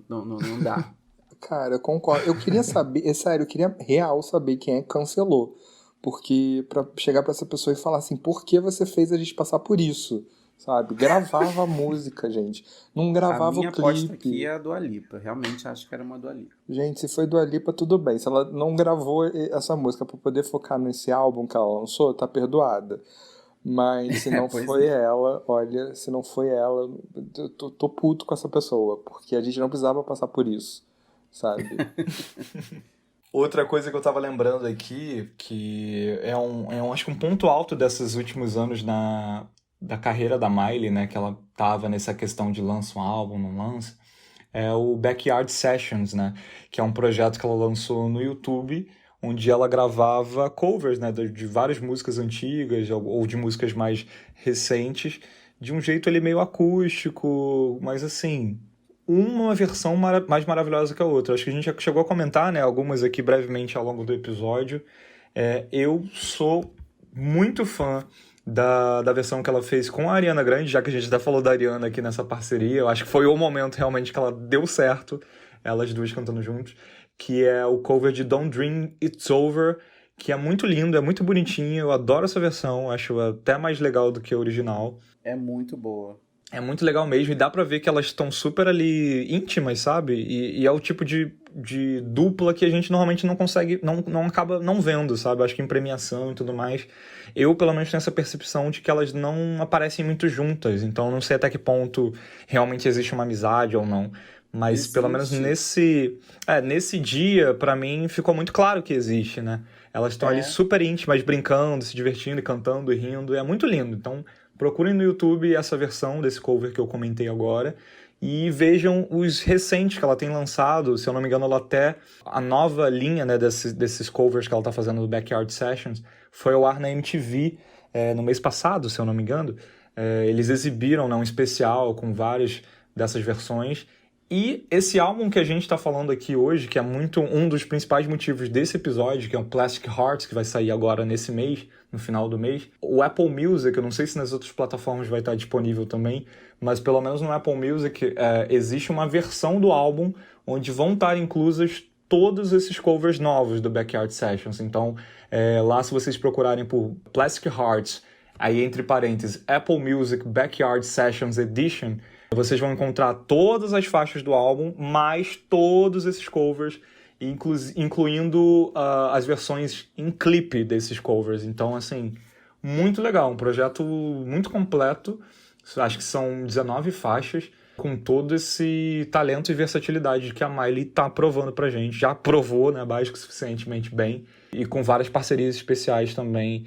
Não dá. Cara, eu concordo. Eu queria saber, sério, eu queria real saber quem é que cancelou. Porque pra chegar pra essa pessoa e falar assim, por que você fez a gente passar por isso? Sabe? Gravava a música, gente. Não gravava o clipe. A minha aposta aqui é a Dua Lipa. Realmente acho que era uma Dua Lipa. Gente, se foi Dua Lipa, tudo bem. Se ela não gravou essa música pra poder focar nesse álbum que ela lançou, tá perdoada. Mas se não foi ela, olha, se não foi ela, eu tô puto com essa pessoa. Porque a gente não precisava passar por isso. Sabe? Outra coisa que eu tava lembrando aqui, que acho que um ponto alto desses últimos anos da carreira da Miley, né, que ela tava nessa questão de lança um álbum, não lança, é o Backyard Sessions, né, que é um projeto que ela lançou no YouTube, onde ela gravava covers, né, de várias músicas antigas ou de músicas mais recentes, de um jeito ali meio acústico, mas assim, uma versão mais maravilhosa que a outra. Acho que a gente já chegou a comentar, né, algumas aqui brevemente ao longo do episódio. Eu sou muito fã da versão que ela fez com a Ariana Grande, já que a gente até falou da Ariana aqui nessa parceria. Eu acho que foi o momento realmente que ela deu certo, elas duas cantando juntos, que é o cover de Don't Dream It's Over, que é muito lindo, é muito bonitinho. Eu adoro essa versão, acho até mais legal do que a original. É muito boa. É muito legal mesmo, e dá pra ver que elas estão super ali íntimas, sabe? E é o tipo de dupla que a gente normalmente não consegue, não acaba não vendo, sabe? Acho que em premiação e tudo mais, eu pelo menos tenho essa percepção de que elas não aparecem muito juntas, então não sei até que ponto realmente existe uma amizade ou não. Mas existe. Pelo menos nesse dia, pra mim, ficou muito claro que existe, né? Elas estão ali super íntimas, brincando, se divertindo, e cantando e rindo, é muito lindo, então procurem no YouTube essa versão desse cover que eu comentei agora e vejam os recentes que ela tem lançado. Se eu não me engano, ela até a nova linha, né, desses covers que ela está fazendo do Backyard Sessions foi ao ar na MTV no mês passado, se eu não me engano. Eles exibiram, né, um especial com várias dessas versões. E esse álbum que a gente está falando aqui hoje, que é muito um dos principais motivos desse episódio, que é o Plastic Hearts, que vai sair agora nesse mês, no final do mês. O Apple Music, eu não sei se nas outras plataformas vai estar disponível também, mas pelo menos no Apple Music existe uma versão do álbum onde vão estar inclusas todos esses covers novos do Backyard Sessions. Então, lá se vocês procurarem por Plastic Hearts, aí entre parênteses, Apple Music Backyard Sessions Edition, vocês vão encontrar todas as faixas do álbum, mais todos esses covers, incluindo as versões em clipe desses covers. Então, assim, muito legal, um projeto muito completo. Acho que são 19 faixas, com todo esse talento e versatilidade que a Miley tá provando pra gente. Já provou, né, básico suficientemente bem, e com várias parcerias especiais também,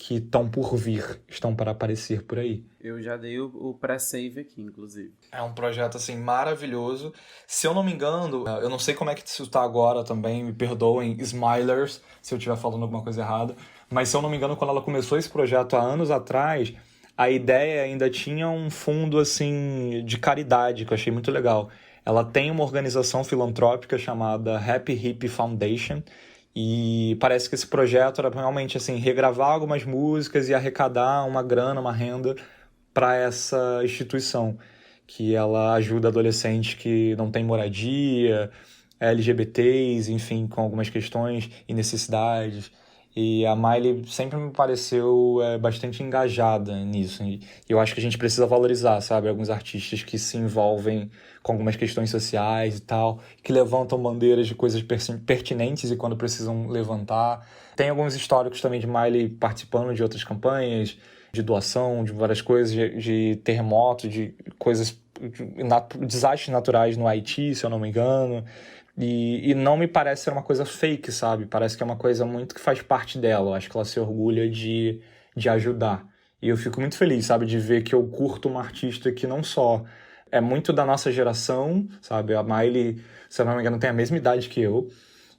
que estão por vir, estão para aparecer por aí. Eu já dei o pré-save aqui, inclusive. É um projeto, assim, maravilhoso. Se eu não me engano, eu não sei como é que isso tá agora também, me perdoem, Smilers, se eu estiver falando alguma coisa errada, mas se eu não me engano, quando ela começou esse projeto há anos atrás, a ideia ainda tinha um fundo, assim, de caridade, que eu achei muito legal. Ela tem uma organização filantrópica chamada Happy Hip Foundation, e parece que esse projeto era realmente, assim, regravar algumas músicas e arrecadar uma grana, uma renda para essa instituição, que ela ajuda adolescentes que não têm moradia, LGBTs, enfim, com algumas questões e necessidades. E a Miley sempre me pareceu bastante engajada nisso. E eu acho que a gente precisa valorizar, sabe? Alguns artistas que se envolvem com algumas questões sociais e tal, que levantam bandeiras de coisas pertinentes e quando precisam levantar. Tem alguns históricos também de Miley participando de outras campanhas, de doação, de várias coisas, de terremoto, de coisas, desastres naturais no Haiti, se eu não me engano. E não me parece ser uma coisa fake, sabe? Parece que é uma coisa muito que faz parte dela. Eu acho que ela se orgulha de ajudar. E eu fico muito feliz, sabe? De ver que eu curto uma artista que não só é muito da nossa geração, sabe? A Miley, se eu não me engano, tem a mesma idade que eu.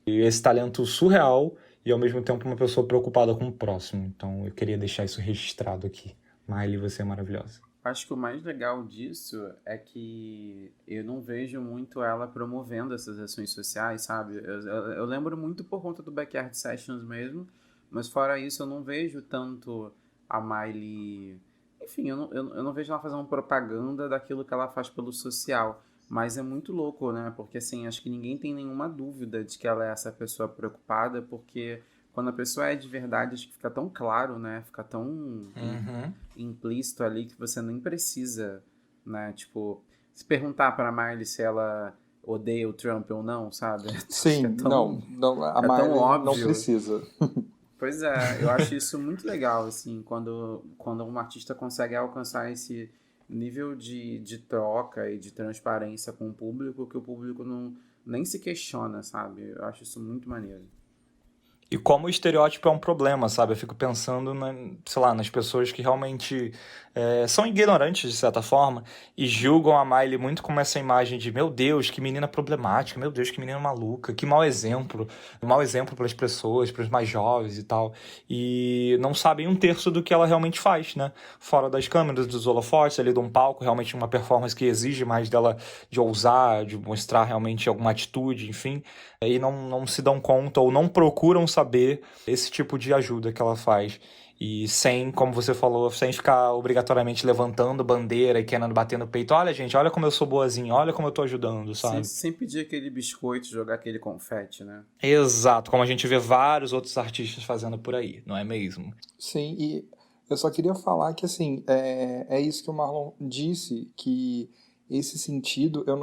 E esse talento surreal e, ao mesmo tempo, uma pessoa preocupada com o próximo. Então, eu queria deixar isso registrado aqui. Miley, você é maravilhosa. Acho que o mais legal disso é que eu não vejo muito ela promovendo essas ações sociais, sabe? Eu lembro muito por conta do Backyard Sessions mesmo, mas fora isso eu não vejo tanto a Miley... Enfim, eu não vejo ela fazendo propaganda daquilo que ela faz pelo social, mas é muito louco, né? Porque assim, acho que ninguém tem nenhuma dúvida de que ela é essa pessoa preocupada, porque quando a pessoa é de verdade, acho que fica tão claro, né? Fica tão implícito ali que você nem precisa, né? Tipo, se perguntar pra Miley se ela odeia o Trump ou não, sabe? Sim, É tão, não, a é tão Miley óbvio. não precisa. Pois é, eu acho isso muito legal, assim, quando um artista consegue alcançar esse nível de troca e de transparência com o público, que o público não, nem se questiona, sabe? Eu acho isso muito maneiro. E como o estereótipo é um problema, sabe? Eu fico pensando, sei lá, nas pessoas que realmente são ignorantes, de certa forma, e julgam a Miley muito como essa imagem de, meu Deus, que menina problemática, meu Deus, que menina maluca, que mau exemplo para as pessoas, para os mais jovens e tal. E não sabem um terço do que ela realmente faz, né? Fora das câmeras, dos holofotes, ali de um palco, realmente uma performance que exige mais dela de ousar, de mostrar realmente alguma atitude, enfim. E não se dão conta ou não procuram saber esse tipo de ajuda que ela faz. E sem, como você falou, sem ficar obrigatoriamente levantando bandeira e querendo bater no peito. Olha, gente, olha como eu sou boazinha, olha como eu tô ajudando, sabe? Sem pedir aquele biscoito, jogar aquele confete, né? Exato, como a gente vê vários outros artistas fazendo por aí, não é mesmo? Sim, e eu só queria falar que, assim, é isso que o Marlon disse, que esse sentido eu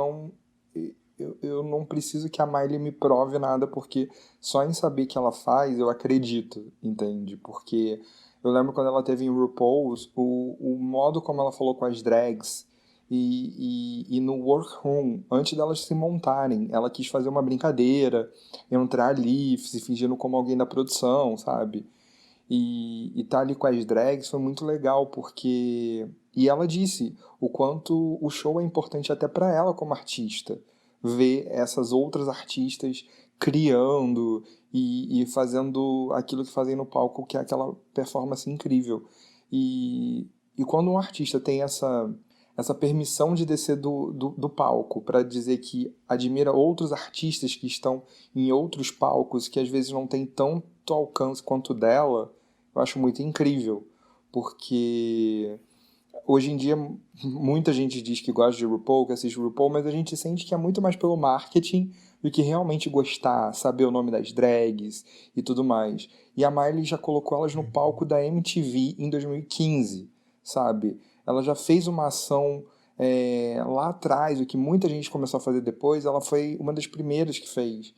não preciso que a Miley me prove nada, porque só em saber que ela faz, eu acredito, entende? Porque eu lembro quando ela teve em RuPaul's, o modo como ela falou com as drags e no workroom, antes delas se montarem, ela quis fazer uma brincadeira, entrar ali, se fingindo como alguém da produção, sabe? E tá ali com as drags foi muito legal, porque... E ela disse o quanto o show é importante até para ela como artista. Ver essas outras artistas criando e fazendo aquilo que fazem no palco, que é aquela performance incrível. E quando um artista tem essa permissão de descer do palco para dizer que admira outros artistas que estão em outros palcos, que às vezes não tem tanto alcance quanto o dela, eu acho muito incrível, porque hoje em dia muita gente diz que gosta de RuPaul, que assiste RuPaul, mas a gente sente que é muito mais pelo marketing do que realmente gostar, saber o nome das drags e tudo mais. E a Miley já colocou elas no palco da MTV em 2015, sabe? Ela já fez uma ação lá atrás, o que muita gente começou a fazer depois, ela foi uma das primeiras que fez.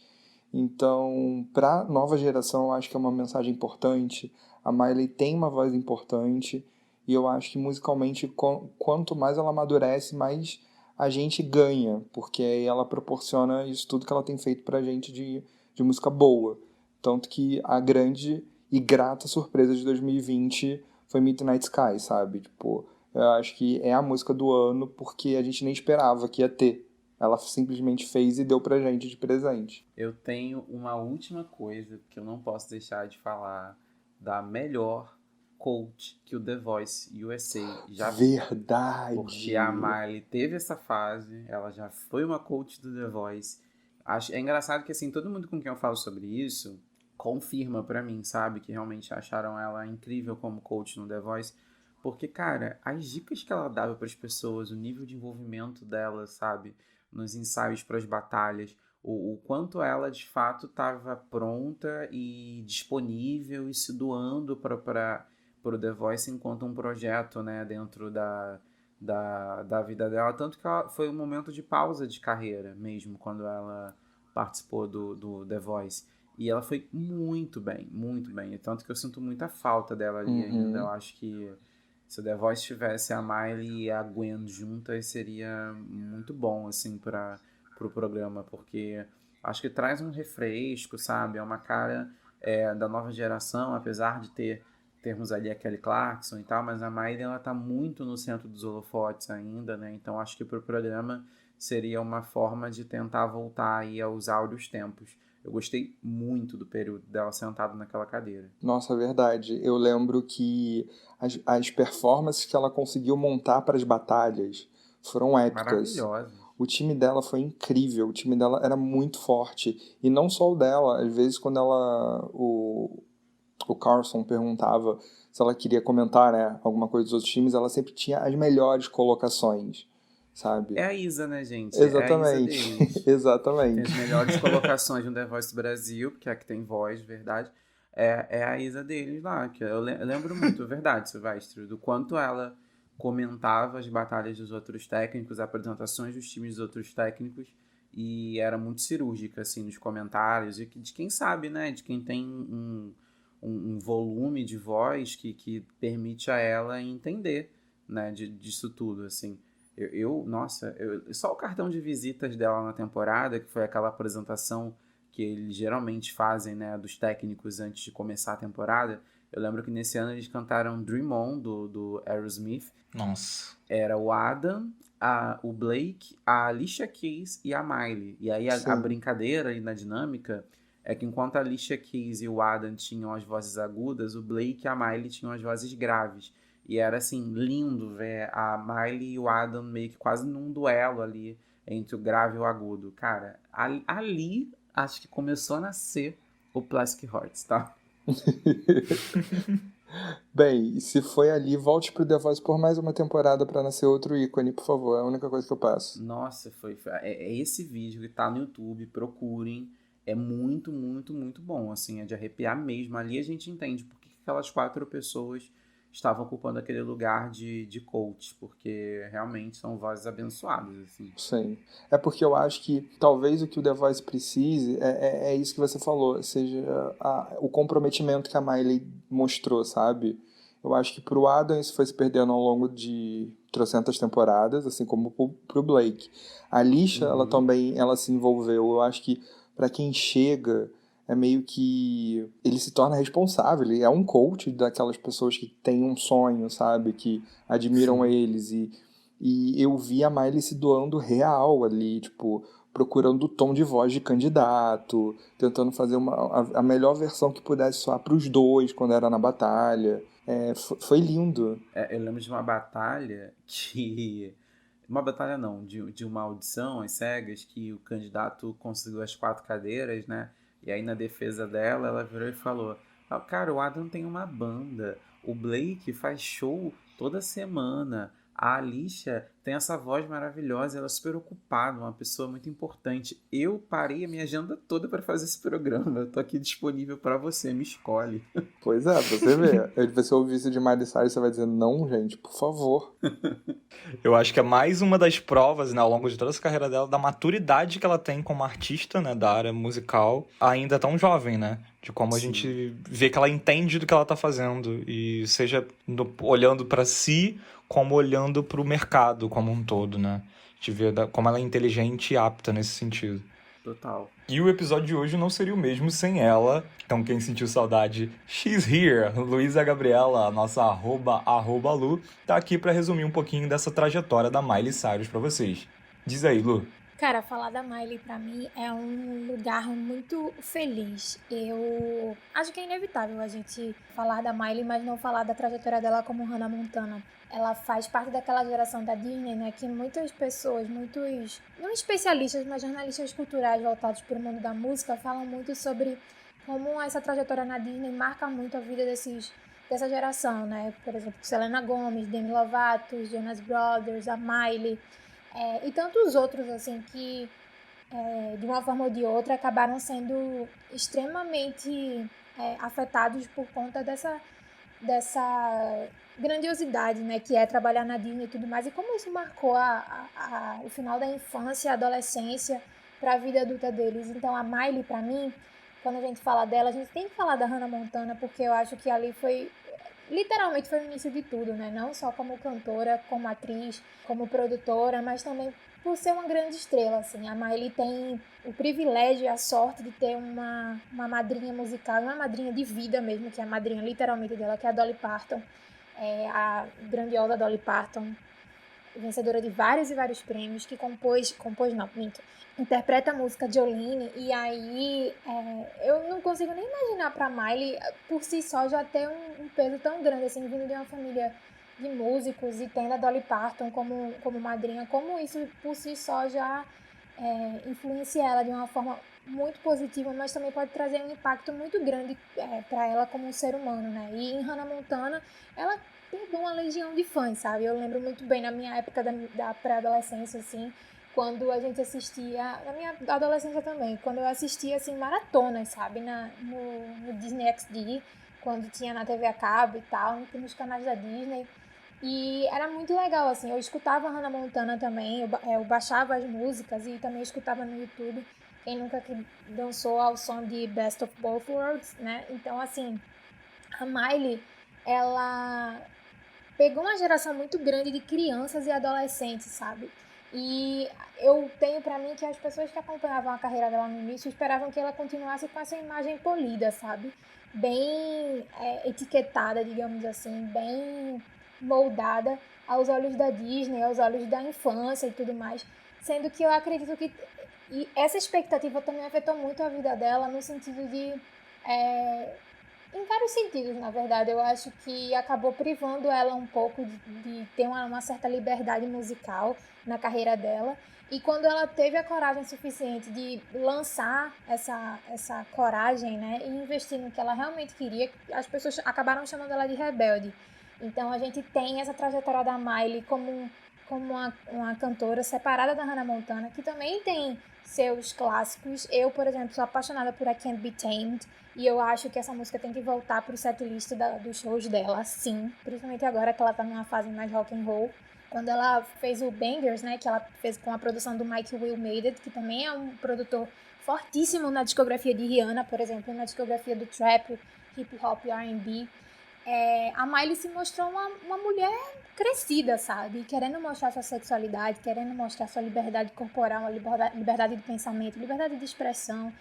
Então, para nova geração, eu acho que é uma mensagem importante. A Miley tem uma voz importante e eu acho que musicalmente, quanto mais ela amadurece, mais a gente ganha, porque aí ela proporciona isso tudo que ela tem feito pra gente de música boa. Tanto que a grande E grata surpresa de 2020 foi Midnight Sky, sabe? Tipo, eu acho que é a música do ano porque a gente nem esperava que ia ter. Ela simplesmente fez e deu pra gente de presente. Eu tenho uma última coisa que eu não posso deixar de falar da melhor coach que o The Voice USA já viu. Porque a Verdade! Miley teve essa fase, ela já foi uma coach do The Voice. É engraçado que, assim, todo mundo com quem eu falo sobre isso confirma pra mim, sabe? Que realmente acharam ela incrível como coach no The Voice. Porque, cara, as dicas que ela dava pras pessoas, o nível de envolvimento dela, sabe? Nos ensaios para as batalhas, o quanto ela de fato estava pronta e disponível e se doando para o The Voice enquanto um projeto, né, dentro da vida dela. Tanto que foi um momento de pausa de carreira mesmo, quando ela participou do The Voice. E ela foi muito bem, muito bem. E tanto que eu sinto muita falta dela ali ainda. Eu acho que se o The Voice tivesse a Miley e a Gwen juntas, seria muito bom, assim, para o programa, porque acho que traz um refresco, sabe? É uma cara da nova geração, apesar de termos ali a Kelly Clarkson e tal, mas a Miley, ela tá muito no centro dos holofotes ainda, né? Então acho que para o programa seria uma forma de tentar voltar aí aos áureos tempos. Eu gostei muito do período dela sentada naquela cadeira. Nossa, verdade. Eu lembro que as performances que ela conseguiu montar para as batalhas foram épicas. Maravilhosa. O time dela foi incrível, o time dela era muito forte. E não só o dela, às vezes quando o Carlson perguntava se ela queria comentar, né, alguma coisa dos outros times, ela sempre tinha as melhores colocações, sabe? É a Isa, né, gente? É a Isa Exatamente, deles. Tem exatamente. as melhores colocações no The Voice do Brasil, porque é a que tem voz, de verdade. É a Isa deles lá, que eu lembro muito, verdade, Silvestre, do quanto ela comentava as batalhas dos outros técnicos, apresentações dos times dos outros técnicos, e era muito cirúrgica, assim, nos comentários, e de quem sabe, né, de quem tem um volume de voz que permite a ela entender, né, disso tudo, assim. Nossa, só o cartão de visitas dela na temporada, que foi aquela apresentação que eles geralmente fazem, né, dos técnicos antes de começar a temporada. Eu lembro que nesse ano eles cantaram Dream On, do Aerosmith. Nossa. Era o Adam, o Blake, a Alicia Keys e a Miley. E aí a Sim. brincadeira e na dinâmica é que enquanto a Alicia Keys e o Adam tinham as vozes agudas, o Blake e a Miley tinham as vozes graves. E era, assim, lindo ver a Miley e o Adam meio que quase num duelo ali entre o grave e o agudo. Cara, ali acho que começou a nascer o Plastic Hearts, tá? Bem, e se foi ali, volte pro The Voice por mais uma temporada pra nascer outro ícone, por favor. É a única coisa que eu peço. Nossa, é esse vídeo que tá no YouTube, procurem. É muito, muito, muito bom, assim, é de arrepiar mesmo. Ali a gente entende por que aquelas 4 pessoas estavam ocupando aquele lugar de coach, porque realmente são vozes abençoadas, assim. Sim. É porque eu acho que talvez o que o The Voice precise é isso que você falou, seja o comprometimento que a Miley mostrou, sabe? Eu acho que pro Adam isso foi se perdendo ao longo de trocentas temporadas, assim como pro Blake. A Alicia, ela também ela se envolveu. Eu acho que para quem chega é meio que ele se torna responsável, ele é um coach daquelas pessoas que têm um sonho, sabe? Que admiram eles e eu vi a Miley se doando real ali, tipo, procurando o tom de voz de candidato, tentando fazer a melhor versão que pudesse soar pros dois quando era na batalha. Foi lindo. Eu lembro de uma batalha que... Uma batalha não, de uma audição às cegas, que o candidato conseguiu as 4 cadeiras, né? E aí na defesa dela, ela virou e falou: cara, o Adam tem uma banda, o Blake faz show toda semana, a Alicia tem essa voz maravilhosa, ela é super ocupada, uma pessoa muito importante. Eu parei a minha agenda toda para fazer esse programa, eu tô aqui disponível para você, me escolhe. Pois é, você vê. Você ouvir isso de Miley Cyrus, você vai dizer, não, gente, por favor. Eu acho que é mais uma das provas, né, ao longo de toda essa carreira dela, da maturidade que ela tem como artista, né, da área musical, ainda tão jovem, né? De como a gente vê que ela entende do que ela tá fazendo. E seja olhando pra si, como olhando pro mercado como um todo, né? De ver como ela é inteligente e apta nesse sentido. Total. E o episódio de hoje não seria o mesmo sem ela. Então quem sentiu saudade, she's here. Luísa Gabriela, a nossa arroba Lu, tá aqui pra resumir um pouquinho dessa trajetória da Miley Cyrus pra vocês. Diz aí, Lu. Cara, falar da Miley pra mim é um lugar muito feliz. Eu acho que é inevitável a gente falar da Miley, mas não falar da trajetória dela como Hannah Montana. Ela faz parte daquela geração da Disney, né, que muitas pessoas, muitos, não especialistas, mas jornalistas culturais voltados para o mundo da música, falam muito sobre como essa trajetória na Disney marca muito a vida dessa geração, né? Por exemplo, Selena Gomez, Demi Lovato, Jonas Brothers, a Miley. E tantos outros, assim, que de uma forma ou de outra acabaram sendo extremamente afetados por conta dessa grandiosidade, né, que é trabalhar na Disney e tudo mais, e como isso marcou o final da infância e adolescência para a vida adulta deles. Então a Miley, para mim, quando a gente fala dela, a gente tem que falar da Hannah Montana, porque eu acho que ali literalmente foi o início de tudo, né? Não só como cantora, como atriz, como produtora, mas também por ser uma grande estrela, assim. A Miley tem o privilégio e a sorte de ter uma madrinha musical, uma madrinha de vida mesmo, que é a madrinha literalmente dela, que é a Dolly Parton. A grandiosa Dolly Parton, vencedora de vários e vários prêmios, que interpreta a música Jolene, e aí eu não consigo nem imaginar pra Miley, por si só, já ter um peso tão grande, assim, vindo de uma família de músicos e tendo a Dolly Parton como madrinha, como isso por si só já influencia ela de uma forma muito positiva, mas também pode trazer um impacto muito grande para ela como um ser humano, né? E em Hannah Montana, ela pegou uma legião de fãs, sabe? Eu lembro muito bem na minha época da pré-adolescência, assim, quando a gente assistia, na minha adolescência também, quando eu assistia, assim, maratonas, sabe? No Disney XD, quando tinha na TV a cabo e tal, nos canais da Disney. E era muito legal, assim, eu escutava Hannah Montana também, eu baixava as músicas e também escutava no YouTube. Quem nunca que dançou ao som de Best of Both Worlds, né? Então, assim, a Miley, ela pegou uma geração muito grande de crianças e adolescentes, sabe? E eu tenho pra mim que as pessoas que acompanhavam a carreira dela no início esperavam que ela continuasse com essa imagem polida, sabe? Bem etiquetada, digamos assim, bem moldada aos olhos da Disney, aos olhos da infância e tudo mais. Sendo que eu acredito que e essa expectativa também afetou muito a vida dela no sentido de em vários sentidos, na verdade. Eu acho que acabou privando ela um pouco de ter uma certa liberdade musical na carreira dela. E quando ela teve a coragem suficiente de lançar essa coragem, né, e investir no que ela realmente queria, as pessoas acabaram chamando ela de rebelde. Então a gente tem essa trajetória da Miley como uma cantora separada da Hannah Montana, que também tem seus clássicos. Eu, por exemplo, sou apaixonada por I Can't Be Tamed, e eu acho que essa música tem que voltar pro setlist dos shows dela, sim. Principalmente agora que ela tá numa fase mais rock and roll. Quando ela fez o Bangers, né, que ela fez com a produção do Mike Will Made It, que também é um produtor fortíssimo na discografia de Rihanna, por exemplo, na discografia do trap, hip hop e R&B. A Miley se mostrou uma mulher crescida, sabe? Querendo mostrar sua sexualidade, querendo mostrar sua liberdade corporal, uma liberdade de pensamento, liberdade de expressão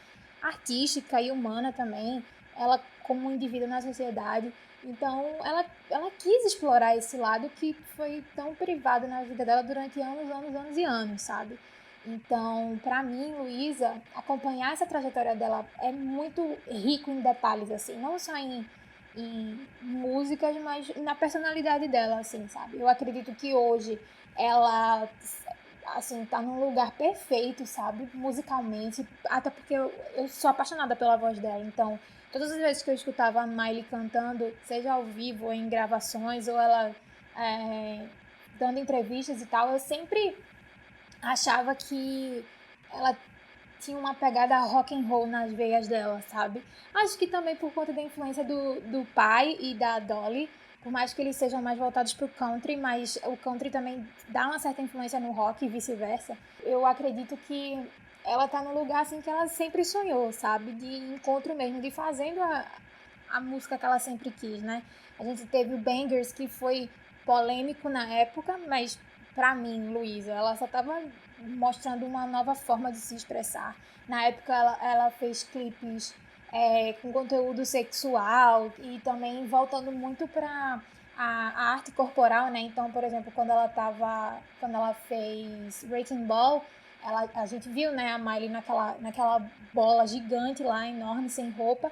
artística e humana também, ela como um indivíduo na sociedade. Então, ela quis explorar esse lado que foi tão privado na vida dela durante anos e anos, sabe? Então, pra mim, Luísa, acompanhar essa trajetória dela é muito rico em detalhes, assim, não só em músicas, mas na personalidade dela, assim, sabe? Eu acredito que hoje ela, assim, tá num lugar perfeito, sabe? Musicalmente, até porque eu sou apaixonada pela voz dela, então todas as vezes que eu escutava a Miley cantando, seja ao vivo ou em gravações, ou ela dando entrevistas e tal, eu sempre achava que ela tinha uma pegada rock and roll nas veias dela, sabe? Acho que também por conta da influência do pai e da Dolly, por mais que eles sejam mais voltados pro country, mas o country também dá uma certa influência no rock e vice-versa. Eu acredito que ela tá no lugar assim que ela sempre sonhou, sabe? De encontro mesmo, de fazendo a música que ela sempre quis, né? A gente teve o Bangers, que foi polêmico na época, mas pra mim, Luísa, ela só tava mostrando uma nova forma de se expressar. Na época, ela fez clipes com conteúdo sexual e também voltando muito pra a arte corporal, né? Então, por exemplo, quando ela fez Wrecking Ball, a gente viu, né, a Miley naquela bola gigante lá, enorme, sem roupa.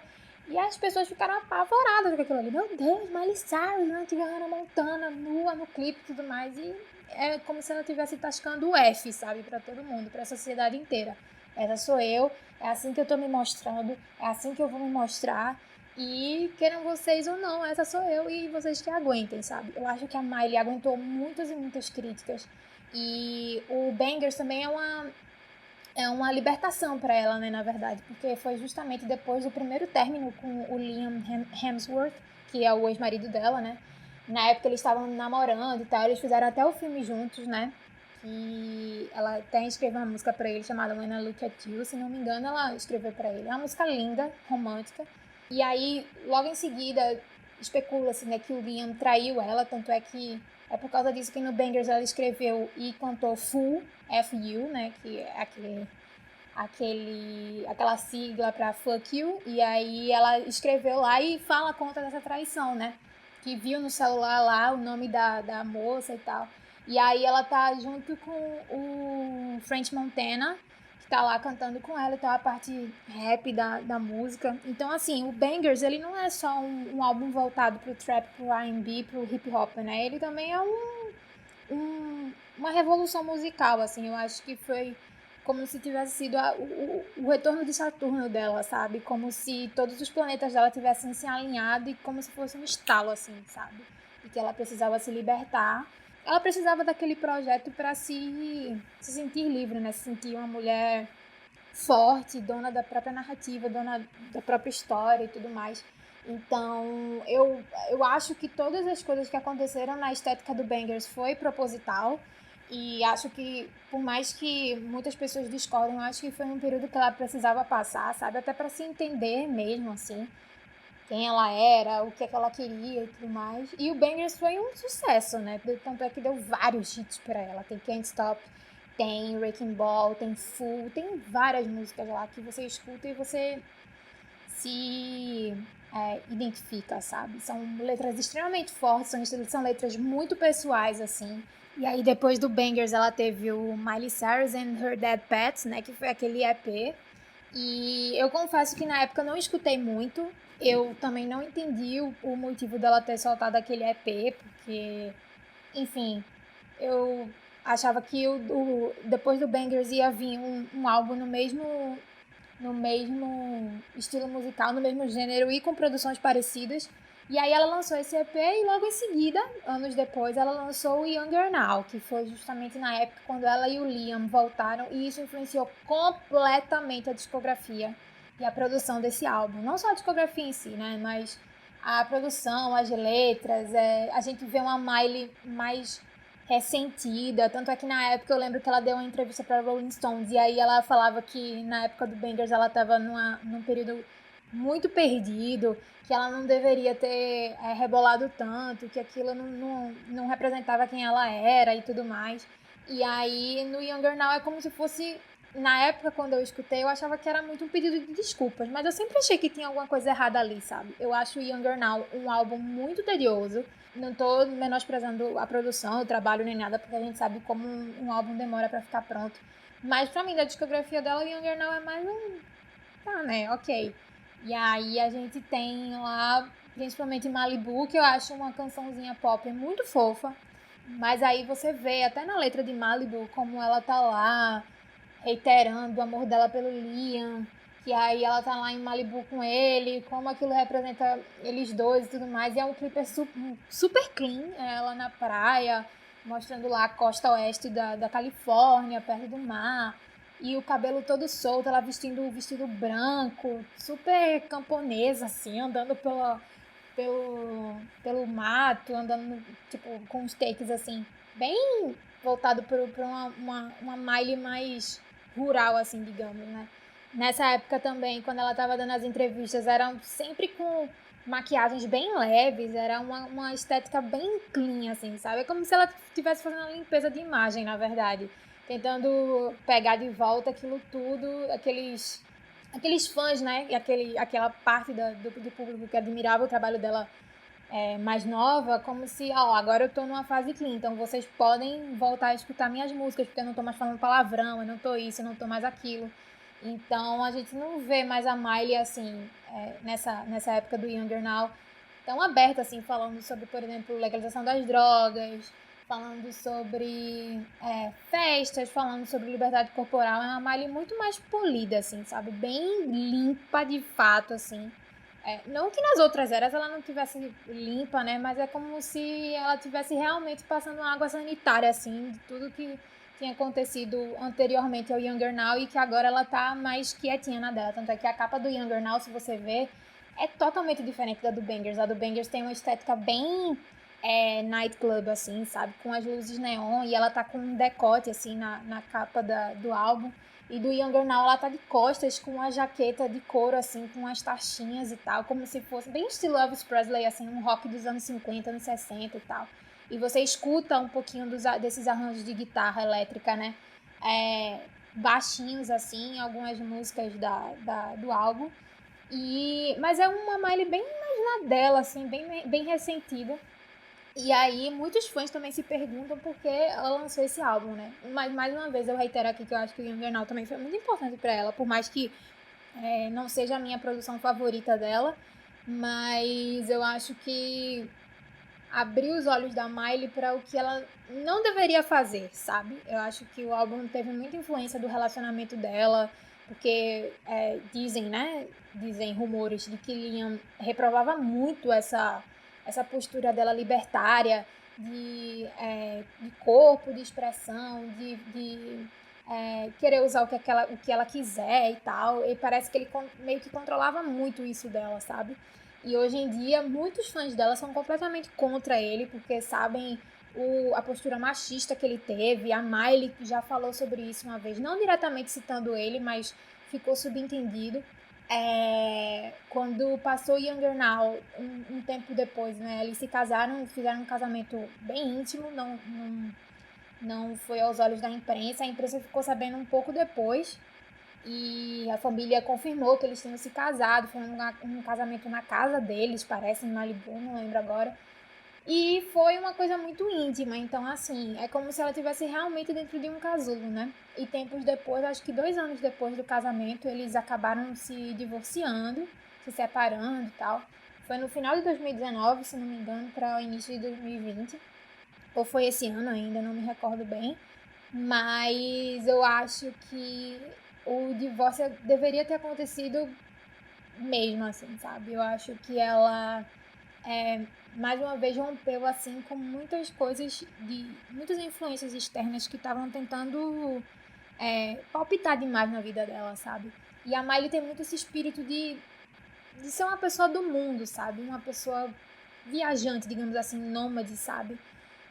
E as pessoas ficaram apavoradas com aquilo ali. Meu Deus, Miley Cyrus, né? Tive a Hannah Montana nua no clipe e tudo mais. E é como se ela estivesse tascando o F, sabe? Pra todo mundo, pra sociedade inteira. Essa sou eu, é assim que eu tô me mostrando, é assim que eu vou me mostrar. E queiram vocês ou não, essa sou eu e vocês que aguentem, sabe? Eu acho que a Miley aguentou muitas e muitas críticas. E o Bangers também é uma libertação para ela, né, na verdade, porque foi justamente depois do primeiro término com o Liam Hemsworth, que é o ex-marido dela, né? Na época eles estavam namorando e tal, eles fizeram até o filme juntos, né? Que ela até escreveu uma música para ele chamada When I Look at You, se não me engano, ela escreveu para ele. É uma música linda, romântica. E aí, logo em seguida, especula-se, né, que o Liam traiu ela, tanto é que é por causa disso que no Bangers ela escreveu e cantou Full, F-U, né, que é aquela sigla pra Fuck You, e aí ela escreveu lá e fala conta dessa traição, né, que viu no celular lá o nome da moça e tal. E aí ela tá junto com o French Montana, que tá lá cantando com ela, então a parte rap da música. Então, assim, o Bangers, ele não é só um álbum voltado pro trap, pro R&B, pro hip hop, né? Ele também é uma revolução musical, assim. Eu acho que foi como se tivesse sido o retorno de Saturno dela, sabe? Como se todos os planetas dela tivessem se alinhado e como se fosse um estalo, assim, sabe? E que ela precisava se libertar. Ela precisava daquele projeto para se sentir livre, né? Se sentir uma mulher forte, dona da própria narrativa, dona da própria história e tudo mais. Então, eu acho que todas as coisas que aconteceram na estética do Bangers foi proposital. E acho que, por mais que muitas pessoas discordem, eu acho que foi um período que ela precisava passar, sabe? Até para se entender mesmo, assim, quem ela era, o que é que ela queria e tudo mais. E o Bangers foi um sucesso, né? Tanto é que deu vários hits para ela. Tem Can't Stop, tem Wrecking Ball, tem Full, tem várias músicas lá que você escuta e você se identifica, sabe? São letras extremamente fortes, são letras muito pessoais, assim. E aí, depois do Bangers, ela teve o Miley Cyrus and Her Dead Pets, né? Que foi aquele EP. E eu confesso que na época eu não escutei muito. Eu também não entendi o motivo dela ter soltado aquele EP, porque, enfim, eu achava que depois do Bangers ia vir um álbum no mesmo estilo musical, no mesmo gênero e com produções parecidas. E aí ela lançou esse EP e logo em seguida, anos depois, ela lançou o Younger Now, que foi justamente na época quando ela e o Liam voltaram e isso influenciou completamente a discografia e a produção desse álbum. Não só a discografia em si, né, mas a produção, as letras, a gente vê uma Miley mais ressentida, tanto é que na época eu lembro que ela deu uma entrevista para Rolling Stones e aí ela falava que na época do Bangers ela estava num período muito perdido, que ela não deveria ter rebolado tanto, que aquilo não representava quem ela era e tudo mais. E aí no Younger Now é como se fosse, na época quando eu escutei, eu achava que era muito um pedido de desculpas, mas eu sempre achei que tinha alguma coisa errada ali, sabe? Eu acho o Younger Now um álbum muito tedioso. Não tô menosprezando a produção, o trabalho nem nada, porque a gente sabe como um álbum demora pra ficar pronto. Mas pra mim, da discografia dela, o Younger Now é mais um... Tá, né? Ok. E aí a gente tem lá, principalmente Malibu, que eu acho uma cançãozinha pop muito fofa. Mas aí você vê, até na letra de Malibu, como ela tá lá, reiterando o amor dela pelo Liam, que aí ela tá lá em Malibu com ele, como aquilo representa eles dois e tudo mais. E é um clipe super clean, ela na praia, mostrando lá a costa oeste da Califórnia, perto do mar. E o cabelo todo solto, ela vestindo um vestido branco, super camponesa, assim, andando pelo mato, andando, tipo, com uns takes, assim, bem voltado para uma Miley mais rural, assim, digamos, né? Nessa época também, quando ela tava dando as entrevistas, eram sempre com maquiagens bem leves, era uma estética bem clean, assim, sabe? É como se ela estivesse fazendo uma limpeza de imagem, na verdade. Tentando pegar de volta aquilo tudo, aqueles fãs, né? E aquela parte do público que admirava o trabalho dela mais nova, como se, agora eu tô numa fase clean, então vocês podem voltar a escutar minhas músicas, porque eu não tô mais falando palavrão, eu não tô isso, eu não tô mais aquilo. Então a gente não vê mais a Miley assim, nessa época do Younger Now, tão aberta assim, falando sobre, por exemplo, legalização das drogas, falando sobre festas, falando sobre liberdade corporal. É uma Miley muito mais polida, assim, sabe? Bem limpa de fato, assim. Não que nas outras eras ela não tivesse limpa, né? Mas é como se ela tivesse realmente passando uma água sanitária, assim, de tudo que tinha acontecido anteriormente ao Younger Now e que agora ela tá mais quietinha na dela. Tanto é que a capa do Younger Now, se você ver, é totalmente diferente da do Bangers. A do Bangers tem uma estética bem nightclub, assim, sabe? Com as luzes neon e ela tá com um decote, assim, na capa do álbum. E do Younger Now ela tá de costas com uma jaqueta de couro, assim, com as taxinhas e tal, como se fosse bem estilo Elvis Presley, assim, um rock dos anos 50, anos 60 e tal. E você escuta um pouquinho desses arranjos de guitarra elétrica, né? Baixinhos, assim, algumas músicas do álbum. Mas é uma Miley bem mais na dela, assim, bem ressentida. E aí, muitos fãs também se perguntam por que ela lançou esse álbum, né? Mas, mais uma vez, eu reitero aqui que eu acho que o Younger Now também foi muito importante pra ela, por mais que não seja a minha produção favorita dela, mas eu acho que abriu os olhos da Miley para o que ela não deveria fazer, sabe? Eu acho que o álbum teve muita influência do relacionamento dela, porque dizem, né? Dizem rumores de que Liam reprovava muito essa postura dela libertária, de corpo, de expressão, de querer usar o que ela quiser e tal. E parece que ele meio que controlava muito isso dela, sabe? E hoje em dia, muitos fãs dela são completamente contra ele, porque sabem a postura machista que ele teve. A Miley já falou sobre isso uma vez, não diretamente citando ele, mas ficou subentendido. Quando passou Younger Now, um tempo depois, né, eles se casaram, fizeram um casamento bem íntimo, não foi aos olhos da imprensa. A imprensa ficou sabendo um pouco depois. E a família confirmou que eles tinham se casado. Foi um casamento na casa deles, parece, em Malibu, não lembro agora. E foi uma coisa muito íntima. Então, assim, é como se ela estivesse realmente dentro de um casulo, né? E tempos depois, acho que 2 anos depois do casamento, eles acabaram se divorciando, se separando e tal. Foi no final de 2019, se não me engano, para o início de 2020. Ou foi esse ano ainda, não me recordo bem. Mas eu acho que o divórcio deveria ter acontecido mesmo, assim, sabe? Eu acho que ela, mais uma vez, rompeu, assim, com muitas coisas, muitas influências externas que estavam tentando palpitar demais na vida dela, sabe? E a Miley tem muito esse espírito de ser uma pessoa do mundo, sabe? Uma pessoa viajante, digamos assim, nômade, sabe?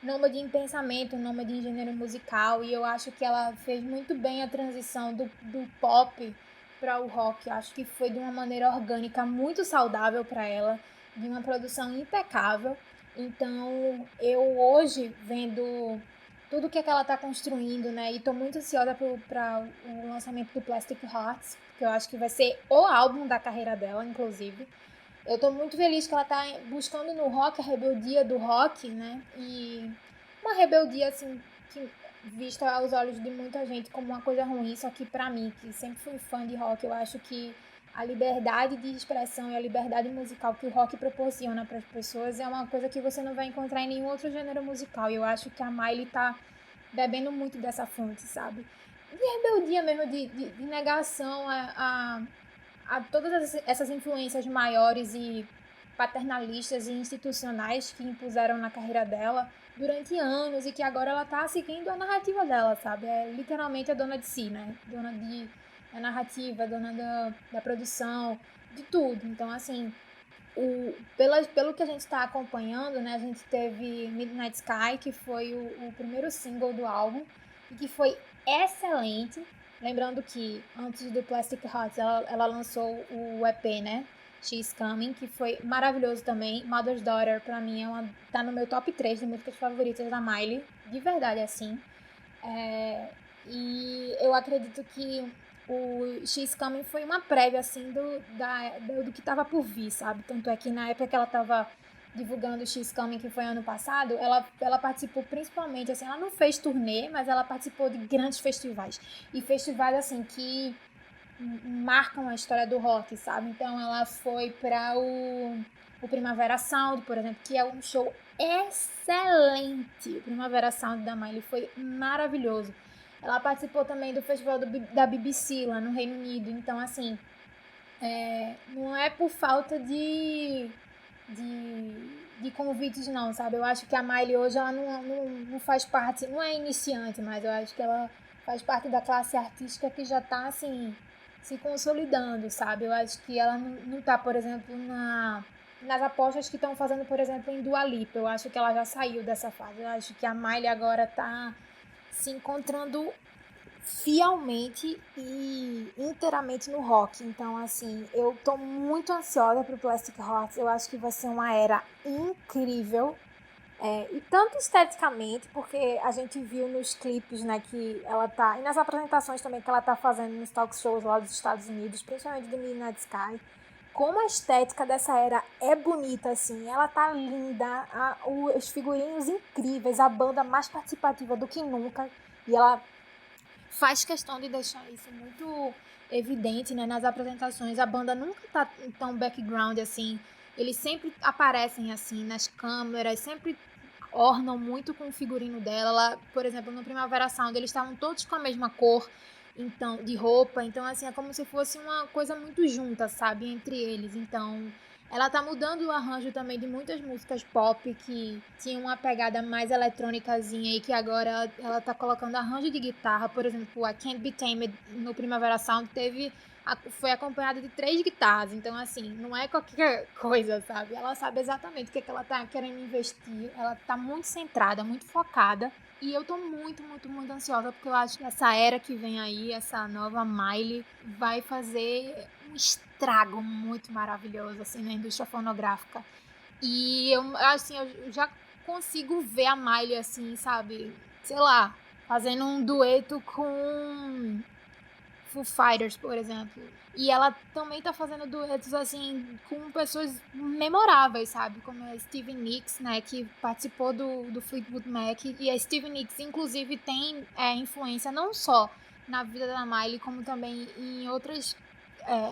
Nômade em pensamento, nômade em gênero musical, e eu acho que ela fez muito bem a transição do pop para o rock. Eu acho que foi de uma maneira orgânica, muito saudável para ela, de uma produção impecável. Então, eu hoje, vendo tudo que ela está construindo, né, e tô muito ansiosa para o lançamento do Plastic Hearts, que eu acho que vai ser o álbum da carreira dela, inclusive. Eu tô muito feliz que ela tá buscando no rock a rebeldia do rock, né? E uma rebeldia, assim, que vista aos olhos de muita gente como uma coisa ruim, só que pra mim, que sempre fui fã de rock, eu acho que a liberdade de expressão e a liberdade musical que o rock proporciona para as pessoas é uma coisa que você não vai encontrar em nenhum outro gênero musical. E eu acho que a Miley tá bebendo muito dessa fonte, sabe? De rebeldia mesmo, de negação a todas essas influências maiores e paternalistas e institucionais que impuseram na carreira dela durante anos e que agora ela tá seguindo a narrativa dela, sabe? É literalmente a dona de si, né? Dona da narrativa, dona da produção, de tudo. Então, assim, pelo que a gente está acompanhando, né? A gente teve Midnight Sky, que foi o primeiro single do álbum e que foi excelente. Lembrando que antes do Plastic Hearts ela lançou o EP, né? She's Coming, que foi maravilhoso também. Mother's Daughter, pra mim, tá no meu top 3 de músicas favoritas da Miley. De verdade, assim. E eu acredito que o She's Coming foi uma prévia, assim, do que tava por vir, sabe? Tanto é que na época que ela tava divulgando o She's Coming, que foi ano passado, ela participou principalmente, assim, ela não fez turnê, mas ela participou de grandes festivais. E festivais, assim, que marcam a história do rock, sabe? Então ela foi para o Primavera Sound, por exemplo, que é um show excelente. O Primavera Sound da Miley foi maravilhoso. Ela participou também do festival da BBC lá no Reino Unido. Então, assim, não é por falta de convites, não, sabe? Eu acho que a Miley hoje ela não faz parte, não é iniciante, mas eu acho que ela faz parte da classe artística que já tá, assim, se consolidando, sabe? Eu acho que ela não tá, por exemplo, nas apostas que estão fazendo, por exemplo, em Dua Lipa. Eu acho que ela já saiu dessa fase. Eu acho que a Miley agora tá se encontrando fielmente e inteiramente no rock. Então, assim, eu tô muito ansiosa pro Plastic Hearts. Eu acho que vai ser uma era incrível. E tanto esteticamente, porque a gente viu nos clipes, né, que ela tá... E nas apresentações também que ela tá fazendo nos talk shows lá dos Estados Unidos, principalmente do Midnight Sky, como a estética dessa era é bonita, assim. Ela tá linda, os figurinos incríveis, a banda mais participativa do que nunca. E ela faz questão de deixar isso muito evidente, né, nas apresentações. A banda nunca tá tão background, assim. Eles sempre aparecem, assim, nas câmeras, sempre ornam muito com o figurino dela. Ela, por exemplo, no Primavera Sound, eles estavam todos com a mesma cor, então, de roupa. Então, assim, é como se fosse uma coisa muito junta, sabe, entre eles. Então, ela tá mudando o arranjo também de muitas músicas pop que tinham uma pegada mais eletrônicazinha e que agora ela tá colocando arranjo de guitarra. Por exemplo, a Can't Be Tamed no Primavera Sound foi acompanhada de 3 guitarras. Então, assim, não é qualquer coisa, sabe? Ela sabe exatamente o que ela tá querendo investir. Ela tá muito centrada, muito focada. E eu tô muito, muito, muito ansiosa, porque eu acho que essa era que vem aí, essa nova Miley, vai fazer um estrago muito maravilhoso, assim, na indústria fonográfica. E eu já consigo ver a Miley, assim, sabe? Sei lá, fazendo um dueto com Foo Fighters, por exemplo. E ela também tá fazendo duetos, assim, com pessoas memoráveis, sabe? Como a Stevie Nicks, né? Que participou do Fleetwood Mac. E a Stevie Nicks, inclusive, tem influência não só na vida da Miley, como também em outras...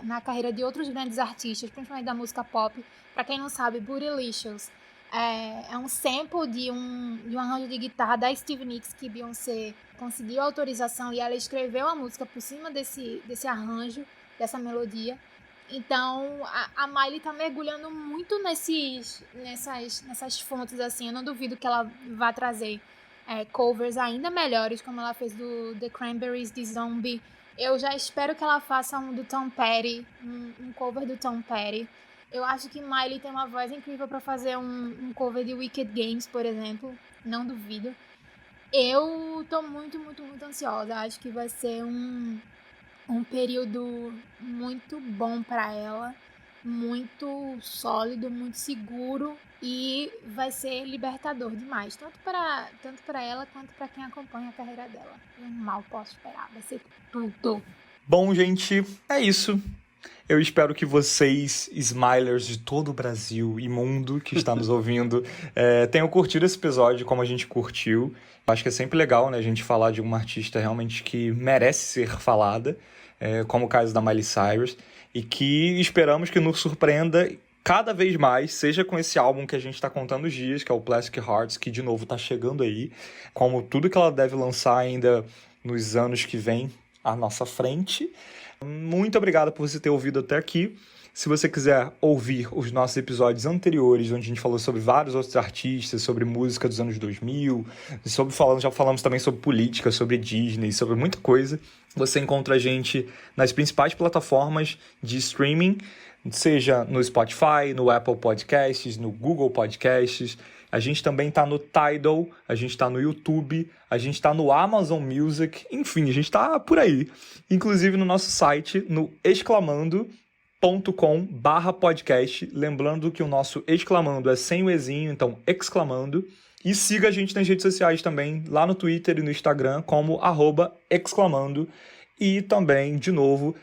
na carreira de outros grandes artistas, principalmente da música pop. Pra quem não sabe, Bootylicious é um sample de um arranjo de guitarra da Stevie Nicks que Beyoncé conseguiu autorização e ela escreveu a música por cima desse arranjo, dessa melodia. Então, a Miley tá mergulhando muito nessas fontes, assim. Eu não duvido que ela vá trazer covers ainda melhores, como ela fez do The Cranberries, de Zombie. Eu já espero que ela faça um do Tom Petty, um cover do Tom Petty. Eu acho que Miley tem uma voz incrível para fazer um cover de Wicked Games, por exemplo. Não duvido. Eu tô muito, muito, muito ansiosa. Acho que vai ser um período muito bom para ela. Muito sólido, muito seguro. E vai ser libertador demais. Tanto para ela quanto para quem acompanha a carreira dela. Eu mal posso esperar. Vai ser tudo. Bom, gente, é isso. Eu espero que vocês, Smilers de todo o Brasil e mundo que está nos ouvindo, tenham curtido esse episódio como a gente curtiu. Acho que é sempre legal, né, a gente falar de uma artista realmente que merece ser falada, como o caso da Miley Cyrus, e que esperamos que nos surpreenda cada vez mais, seja com esse álbum que a gente está contando os dias, que é o Plastic Hearts, que de novo está chegando aí, como tudo que ela deve lançar ainda nos anos que vêm à nossa frente. Muito obrigado por você ter ouvido até aqui. Se você quiser ouvir os nossos episódios anteriores, onde a gente falou sobre vários outros artistas, sobre música dos anos 2000, já falamos também sobre política, sobre Disney, sobre muita coisa, você encontra a gente nas principais plataformas de streaming, seja no Spotify, no Apple Podcasts, no Google Podcasts. A gente também está no Tidal, a gente está no YouTube, a gente está no Amazon Music, enfim, a gente está por aí. Inclusive no nosso site, no exclamando.com.br. exclamando.com/podcast. Lembrando que o nosso exclamando é sem o ezinho, então exclamando. E siga a gente nas redes sociais também, lá no Twitter e no Instagram, como @exclamando. E também, de novo,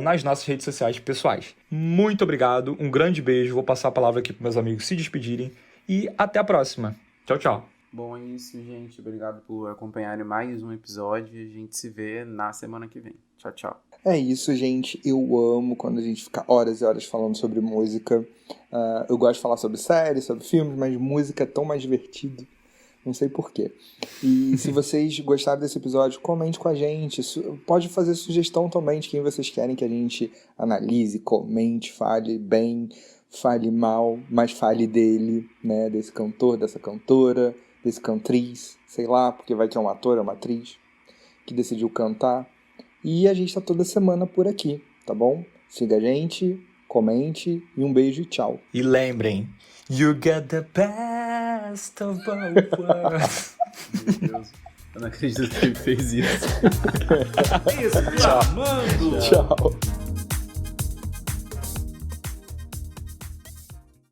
nas nossas redes sociais pessoais. Muito obrigado, um grande beijo. Vou passar a palavra aqui para meus amigos se despedirem. E até a próxima. Tchau, tchau. Bom, é isso, gente. Obrigado por acompanharem mais um episódio. A gente se vê na semana que vem. Tchau, tchau. É isso, gente. Eu amo quando a gente fica horas e horas falando sobre música. Eu gosto de falar sobre séries, sobre filmes, mas música é tão mais divertido. Não sei porquê. E se vocês gostaram desse episódio, comente com a gente. Pode fazer sugestão também de quem vocês querem que a gente analise, comente, fale bem, fale mal, mas fale dele, né? Desse cantor, dessa cantora, desse cantriz, sei lá, porque vai que é um ator, é uma atriz que decidiu cantar. E a gente tá toda semana por aqui, tá bom? Siga a gente, comente e um beijo e tchau. E lembrem, you get the best of both worlds. Meu Deus, eu não acredito que ele fez isso. Tchau. Tchau.